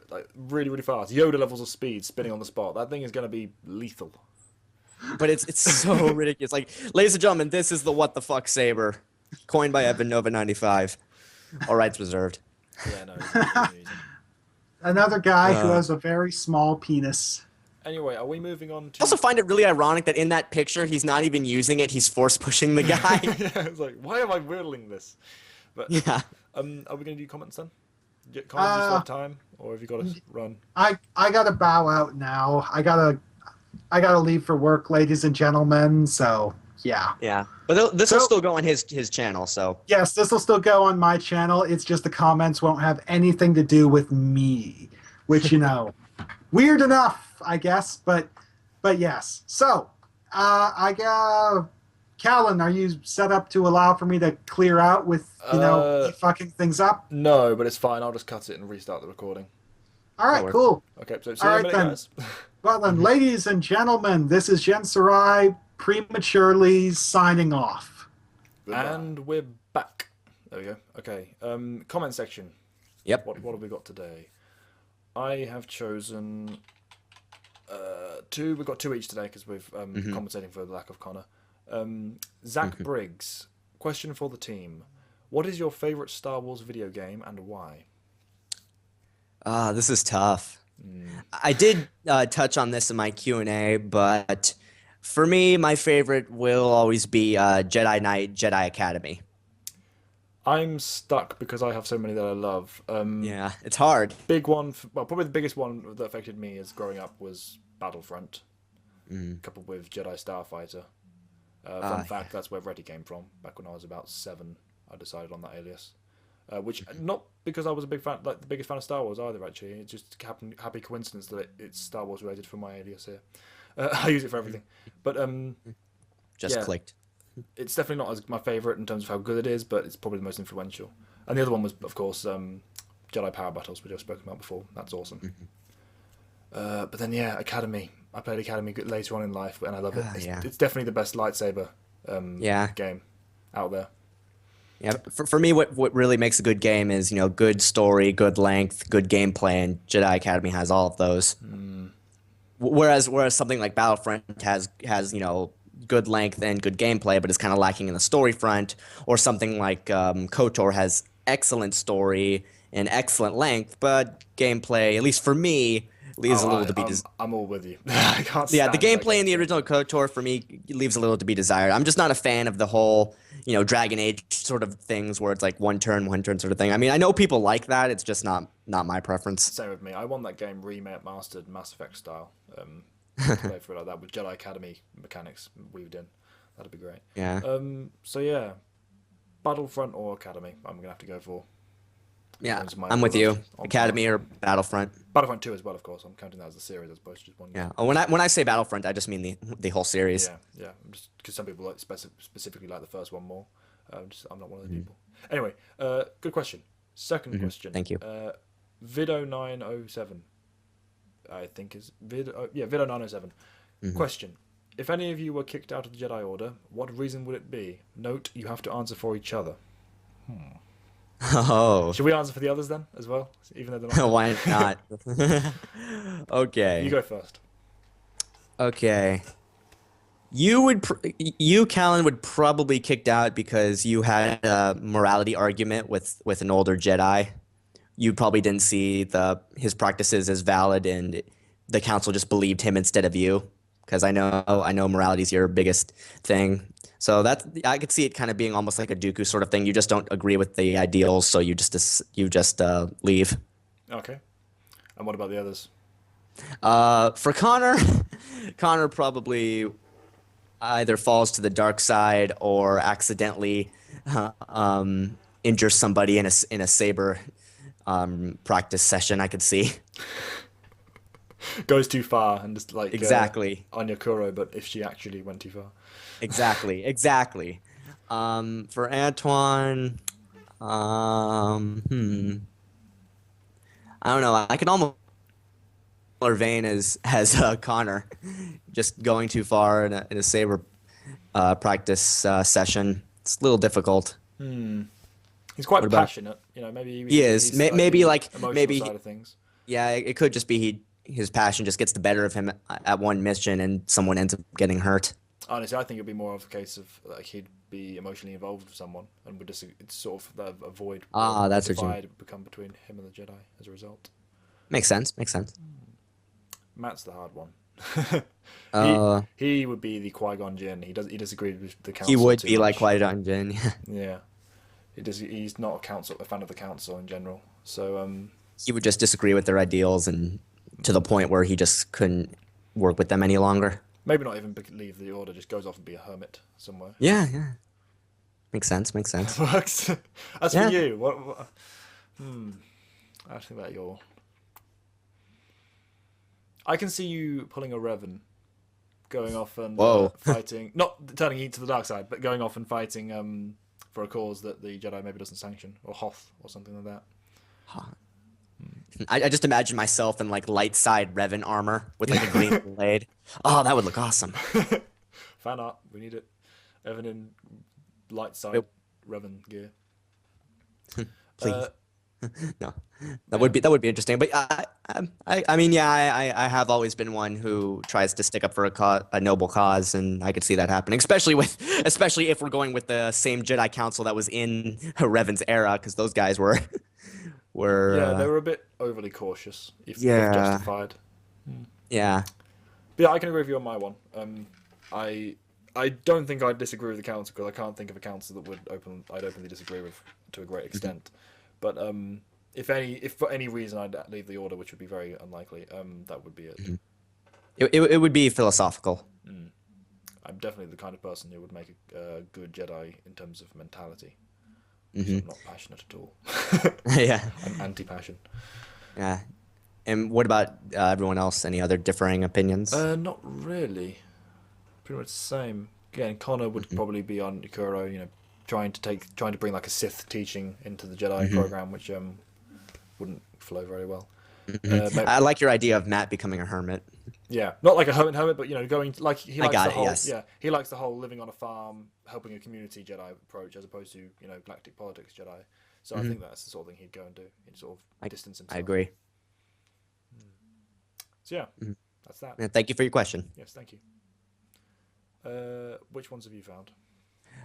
like really, really fast. Yoda levels of speed, spinning on the spot. That thing is going to be lethal. But it's so ridiculous. Like, ladies and gentlemen, this is the what the fuck saber, coined by Evan Nova 95. All rights reserved. Yeah, no. Another guy who has a very small penis. Anyway, are we moving on to... I also find it really ironic that in that picture, he's not even using it. He's force pushing the guy. Yeah, it's like, why am I whirling this? But yeah. Are we going to do comments then? Comments this time, or have you got to run? I gotta bow out now. I gotta leave for work, ladies and gentlemen. So yeah. Yeah, but this will still go on his channel. So yes, this will still go on my channel. It's just the comments won't have anything to do with me, which weird enough, I guess. But yes. So Callan, are you set up to allow for me to clear out with, me fucking things up? No, but it's fine. I'll just cut it and restart the recording. All right, works. cool. Okay, so see All you in right, a minute, then. guys. Well then, ladies and gentlemen, this is Jen Sarai prematurely signing off. Goodbye. And we're back. There we go. Okay. Comment section. Yep. What have we got today? I have chosen two. We've got two each today because we've compensating for the lack of Connor. Zach Briggs. Question for the team: what is your favorite Star Wars video game and why? This is tough. I did touch on this in my Q&A, but for me, my favorite will always be Jedi Knight, Jedi Academy. I'm stuck because I have so many that I love. Yeah, it's hard. Big one, probably the biggest one that affected me as growing up was Battlefront, coupled with Jedi Starfighter. Fun fact, that's where Reddy came from. Back when I was about 7, I decided on that alias. Which not because I was a big fan, like the biggest fan of Star Wars either. Actually, it's just happy coincidence that it's Star Wars related for my alias here. I use it for everything, but Just clicked. It's definitely not as my favorite in terms of how good it is, but it's probably the most influential. And the other one was, of course, Jedi Power Battles, which I've spoken about before. That's awesome. But then, Academy. I played Academy later on in life, and I love it. It's definitely the best lightsaber game out there. Yeah, for me, what really makes a good game is, good story, good length, good gameplay, and Jedi Academy has all of those. Whereas something like Battlefront has good length and good gameplay, but is kind of lacking in the story front, or something like KOTOR has excellent story and excellent length, but gameplay, at least for me, leaves a little to be desired. I'm all with you. I can't Yeah, the stand gameplay in the original KOTOR for me leaves a little to be desired. I'm just not a fan of the whole, Dragon Age sort of things where it's like one turn sort of thing. I mean, I know people like that. It's just not my preference. Same with me. I want that game remastered Mass Effect style. Play for it like that with Jedi Academy mechanics weaved in. That'd be great. Yeah. So yeah, Battlefront or Academy, I'm gonna have to go for. Yeah, I'm with you. Academy or Battlefront. Battlefront 2 as well, of course. I'm counting that as a series as opposed to just one game. Yeah. Oh, when I say Battlefront, I just mean the whole series. Yeah. Just because some people specifically like the first one more. I'm not one of the people. Anyway, good question. Second question. Thank you. Vido907. I think is Vido907. Question: if any of you were kicked out of the Jedi Order, what reason would it be? Note: you have to answer for each other. Oh. Should we answer for the others then as well, even though they're not? Why not? Okay. You go first. Okay. You, Callan, would probably be kicked out because you had a morality argument with an older Jedi. You probably didn't see his practices as valid, and the council just believed him instead of you. Because I know morality is your biggest thing. So I could see it kind of being almost like a Dooku sort of thing. You just don't agree with the ideals, so you just leave. Okay. And what about the others? For Connor probably either falls to the dark side or accidentally injures somebody in a Saber practice session. I could see. Goes too far and just like exactly Anya Kuro, but if she actually went too far. Exactly. For Antoine, I don't know. I could almost similar vein as Connor, just going too far in a Saber practice session. It's a little difficult. He's quite passionate, maybe he is. Maybe emotional side of things. Yeah, it could just be his passion just gets the better of him at one mission, and someone ends up getting hurt. Honestly, I think it'd be more of a case of like he'd be emotionally involved with someone, and would just it's sort of a void. That's what divide would become between him and the Jedi as a result. Makes sense. Matt's the hard one. He would be the Qui-Gon Jinn. He disagreed with the council. He would be much. like Qui-Gon Jinn. Yeah, he's not a fan of the council in general. So he would just disagree with their ideals, and to the point where he just couldn't work with them any longer. Maybe not even have the order, just goes off and be a hermit somewhere. Yeah. Makes sense. Works. As for you, what I think about your... I can see you pulling a Revan going off and Whoa. fighting, not turning to the dark side, but going off and fighting for a cause that the Jedi maybe doesn't sanction, or Hoth, or something like that. I just imagine myself in like light side Revan armor with like a green blade. Oh, that would look awesome. Fan art, we need it. Evan in light side Revan gear. Please. No, that would be interesting. But I mean, yeah, I have always been one who tries to stick up for a noble cause, and I could see that happening, especially if we're going with the same Jedi Council that was in Revan's era, because those guys were yeah, they were a bit overly cautious, if justified. Yeah. But yeah, I can agree with you on my one. I don't think I'd disagree with the council because I can't think of a council that I'd openly disagree with to a great extent. But if for any reason I'd leave the order, which would be very unlikely, that would be it. It would be philosophical. I'm definitely the kind of person who would make a good Jedi in terms of mentality. Mm-hmm. So I'm not passionate at all. Yeah. I'm anti-passion. Yeah. And what about everyone else? Any other differing opinions? Not really. Pretty much the same. Again, Connor would probably be on Ikuro, you know, trying to bring like a Sith teaching into the Jedi program, which wouldn't flow very well. I like your idea of Matt becoming a hermit. Yeah, not like a hermit, but you know, going like he likes the whole yes. yeah, he likes the whole living on a farm, helping a community Jedi approach as opposed to, you know, galactic politics Jedi. So I think that's the sort of thing he'd go and do. He'd sort of distance himself. I agree. So yeah, that's that. And thank you for your question. Yes, thank you. Which ones have you found?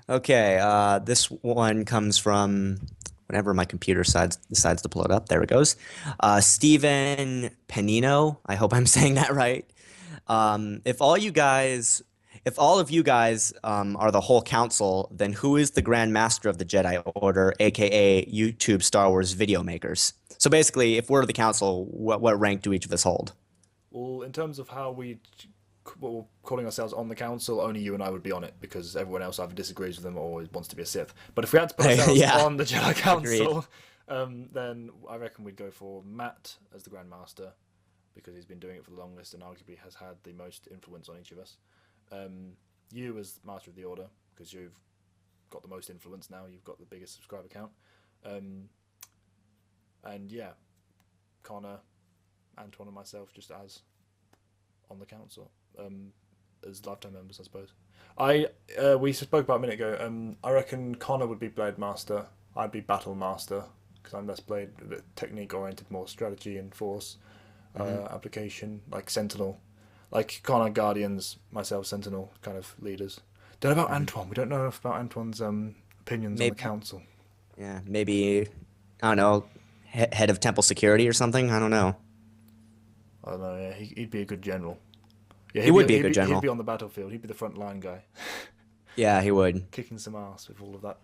Okay, this one comes from whenever my computer decides to pull it up. There it goes. Steven Penino. I hope I'm saying that right. If all of you guys are the whole council, then who is the Grand Master of the Jedi Order, aka YouTube Star Wars video makers? So basically, if we're the council, what rank do each of us hold? Well, in terms of how we're calling ourselves on the council, only you and I would be on it because everyone else either disagrees with them or wants to be a Sith. But if we had to put ourselves on the Jedi Council, then I reckon we'd go for Matt as the Grand Master because he's been doing it for the longest and arguably has had the most influence on each of us. You as Master of the Order because you've got the most influence now. You've got the biggest subscriber count. And yeah, Connor, Antoine and myself just as on the council as lifetime members, I suppose. We spoke about a minute ago. I reckon Connor would be Blade Master. I'd be Battle Master because I'm less Blade, a bit technique oriented, more strategy and force application, like Sentinel. Like Connor Guardians, myself Sentinel kind of leaders. Don't know about Antoine. We don't know enough about Antoine's opinions on the council. Yeah, maybe I don't know, head of temple security or something. I don't know. I don't know. Yeah, he'd be a good general. Yeah, he would be a good general. He'd be on the battlefield. He'd be the front line guy. Yeah, he would. Kicking some ass with all of that,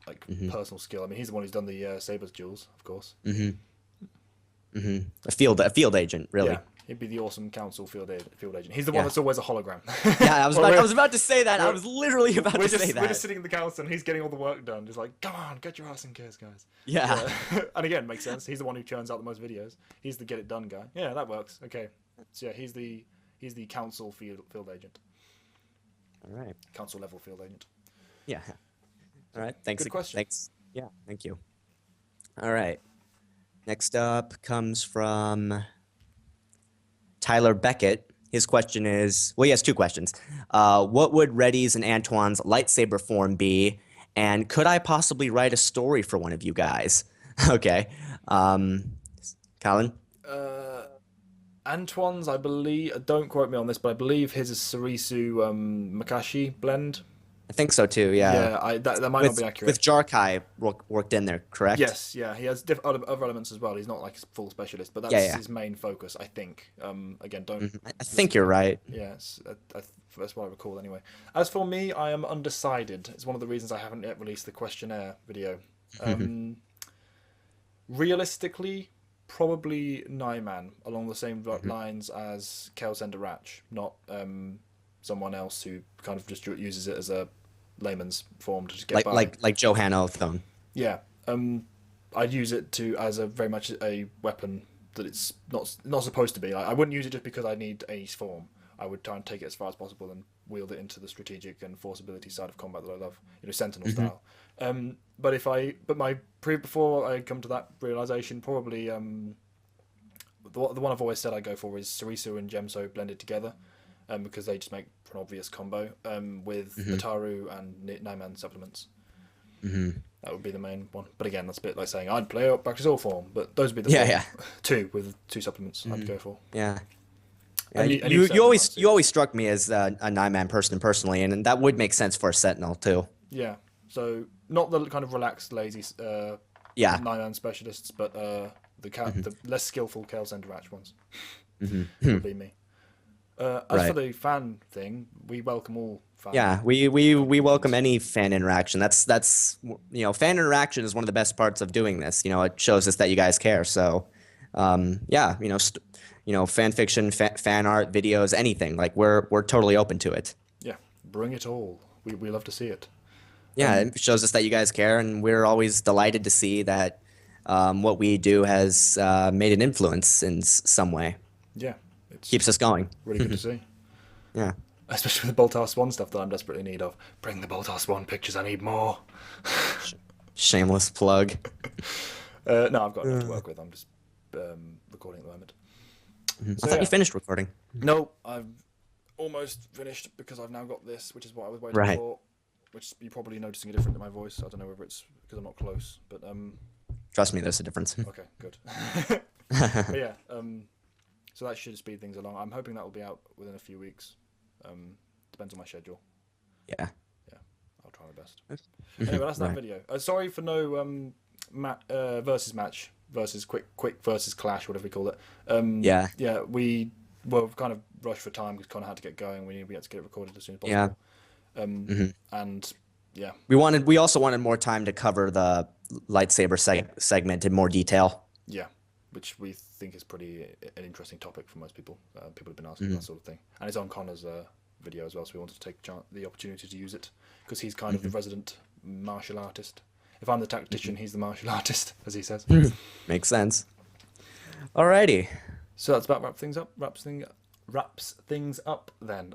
like personal skill. I mean, he's the one who's done the Saber's duels, of course. A field agent, really. Yeah, he'd be the awesome council field agent. He's the one that's always a hologram. Yeah, I was about to say that. I was literally about to say that. We're just sitting in the council and he's getting all the work done. Just like, come on, get your ass in gears, guys. Yeah. And again, makes sense. He's the one who churns out the most videos. He's the get it done guy. Yeah, that works. Okay. So yeah, he's the council field agent. All right. Council level field agent. Yeah. All right. Thanks. Good question. Thanks. Yeah. Thank you. All right. Next up comes from Tyler Beckett. His question is, well, he has two questions. What would Reddy's and Antoine's lightsaber form be? And could I possibly write a story for one of you guys? Okay. Colin? Antoine's, I believe, don't quote me on this, but I believe his is Sarisu Makashi blend. I think so too, yeah. Yeah, that might not be accurate. With Jarkai worked in there, correct? Yes, yeah. He has other elements as well. He's not like a full specialist, but that's his main focus, I think. Again, don't... I think you're right. Yes, that's what I recall anyway. As for me, I am undecided. It's one of the reasons I haven't yet released the questionnaire video. Realistically, probably Nyman, along the same lines as Kelsender Ratch, not someone else who kind of just uses it as a layman's form to just get by. Like Johanna Othone. Yeah, I'd use it as a very much a weapon that it's not supposed to be. Like, I wouldn't use it just because I need a form I would try and take it as far as possible and wield it into the strategic and force ability side of combat that I love, Sentinel style. Before I come to that realization, probably the one I've always said I go for is Sarisu and Gemso blended together, because they just make for an obvious combo with Mataru and 9-man supplements. That would be the main one. But again, that's a bit like saying I'd play up practice all form, but those would be the two with 2 supplements I'd go for. Yeah. And you always struck me as a 9-man person personally, and that would make sense for a Sentinel too. Yeah. So not the kind of relaxed, lazy 9-man specialists, but the less skillful Chaos Center Ratch ones. Would be me. As for the fan thing, we welcome all fans. Yeah, we welcome any fan interaction. That's fan interaction is one of the best parts of doing this. It shows us that you guys care. So, fan fiction, fan art, videos, anything. Like we're totally open to it. Yeah, bring it all. We love to see it. Yeah, it shows us that you guys care, and we're always delighted to see that what we do has made an influence in some way. Yeah. Keeps us going. Really good to see. Yeah. Especially with the Boltar Swan stuff that I'm desperately in need of. Bring the Boltar Swan pictures, I need more. Shameless plug. No, I've got enough to work with. I'm just recording at the moment. I thought you finished recording. No, I've almost finished because I've now got this, which is what I was waiting for. Which you're probably noticing a difference in my voice. I don't know whether it's because I'm not close, but Trust me, there's a difference. Okay, good. But yeah, so that should speed things along. I'm hoping that will be out within a few weeks. Depends on my schedule. Yeah. Yeah, I'll try my best. Anyway, that's that video. Sorry for no versus match versus quick versus clash, whatever we call it. Yeah, we were kind of rushed for time because Connor had to get going. We had to get it recorded as soon as possible. Yeah. And yeah, we also wanted more time to cover the lightsaber segment in more detail. Yeah, which we think is an interesting topic for most people. People have been asking that sort of thing, and it's on Connor's video as well. So we wanted to take the opportunity to use it because he's kind of the resident martial artist. If I'm the tactician, he's the martial artist, as he says. Makes sense. Alrighty. So that's about wraps things up then.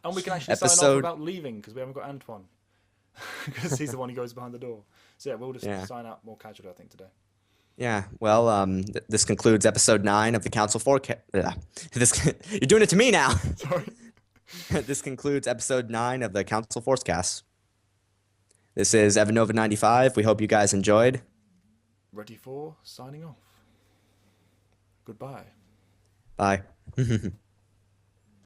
And we can actually sign off without leaving because we haven't got Antoine. Because he's the one who goes behind the door. So yeah, we'll just sign out more casually, I think, today. Yeah, well, this concludes episode 9 of the Council Forecast. You're doing it to me now. Sorry. This concludes episode 9 of the Council Forcecast. This is Evanova95. We hope you guys enjoyed. Ready for signing off. Goodbye. Bye.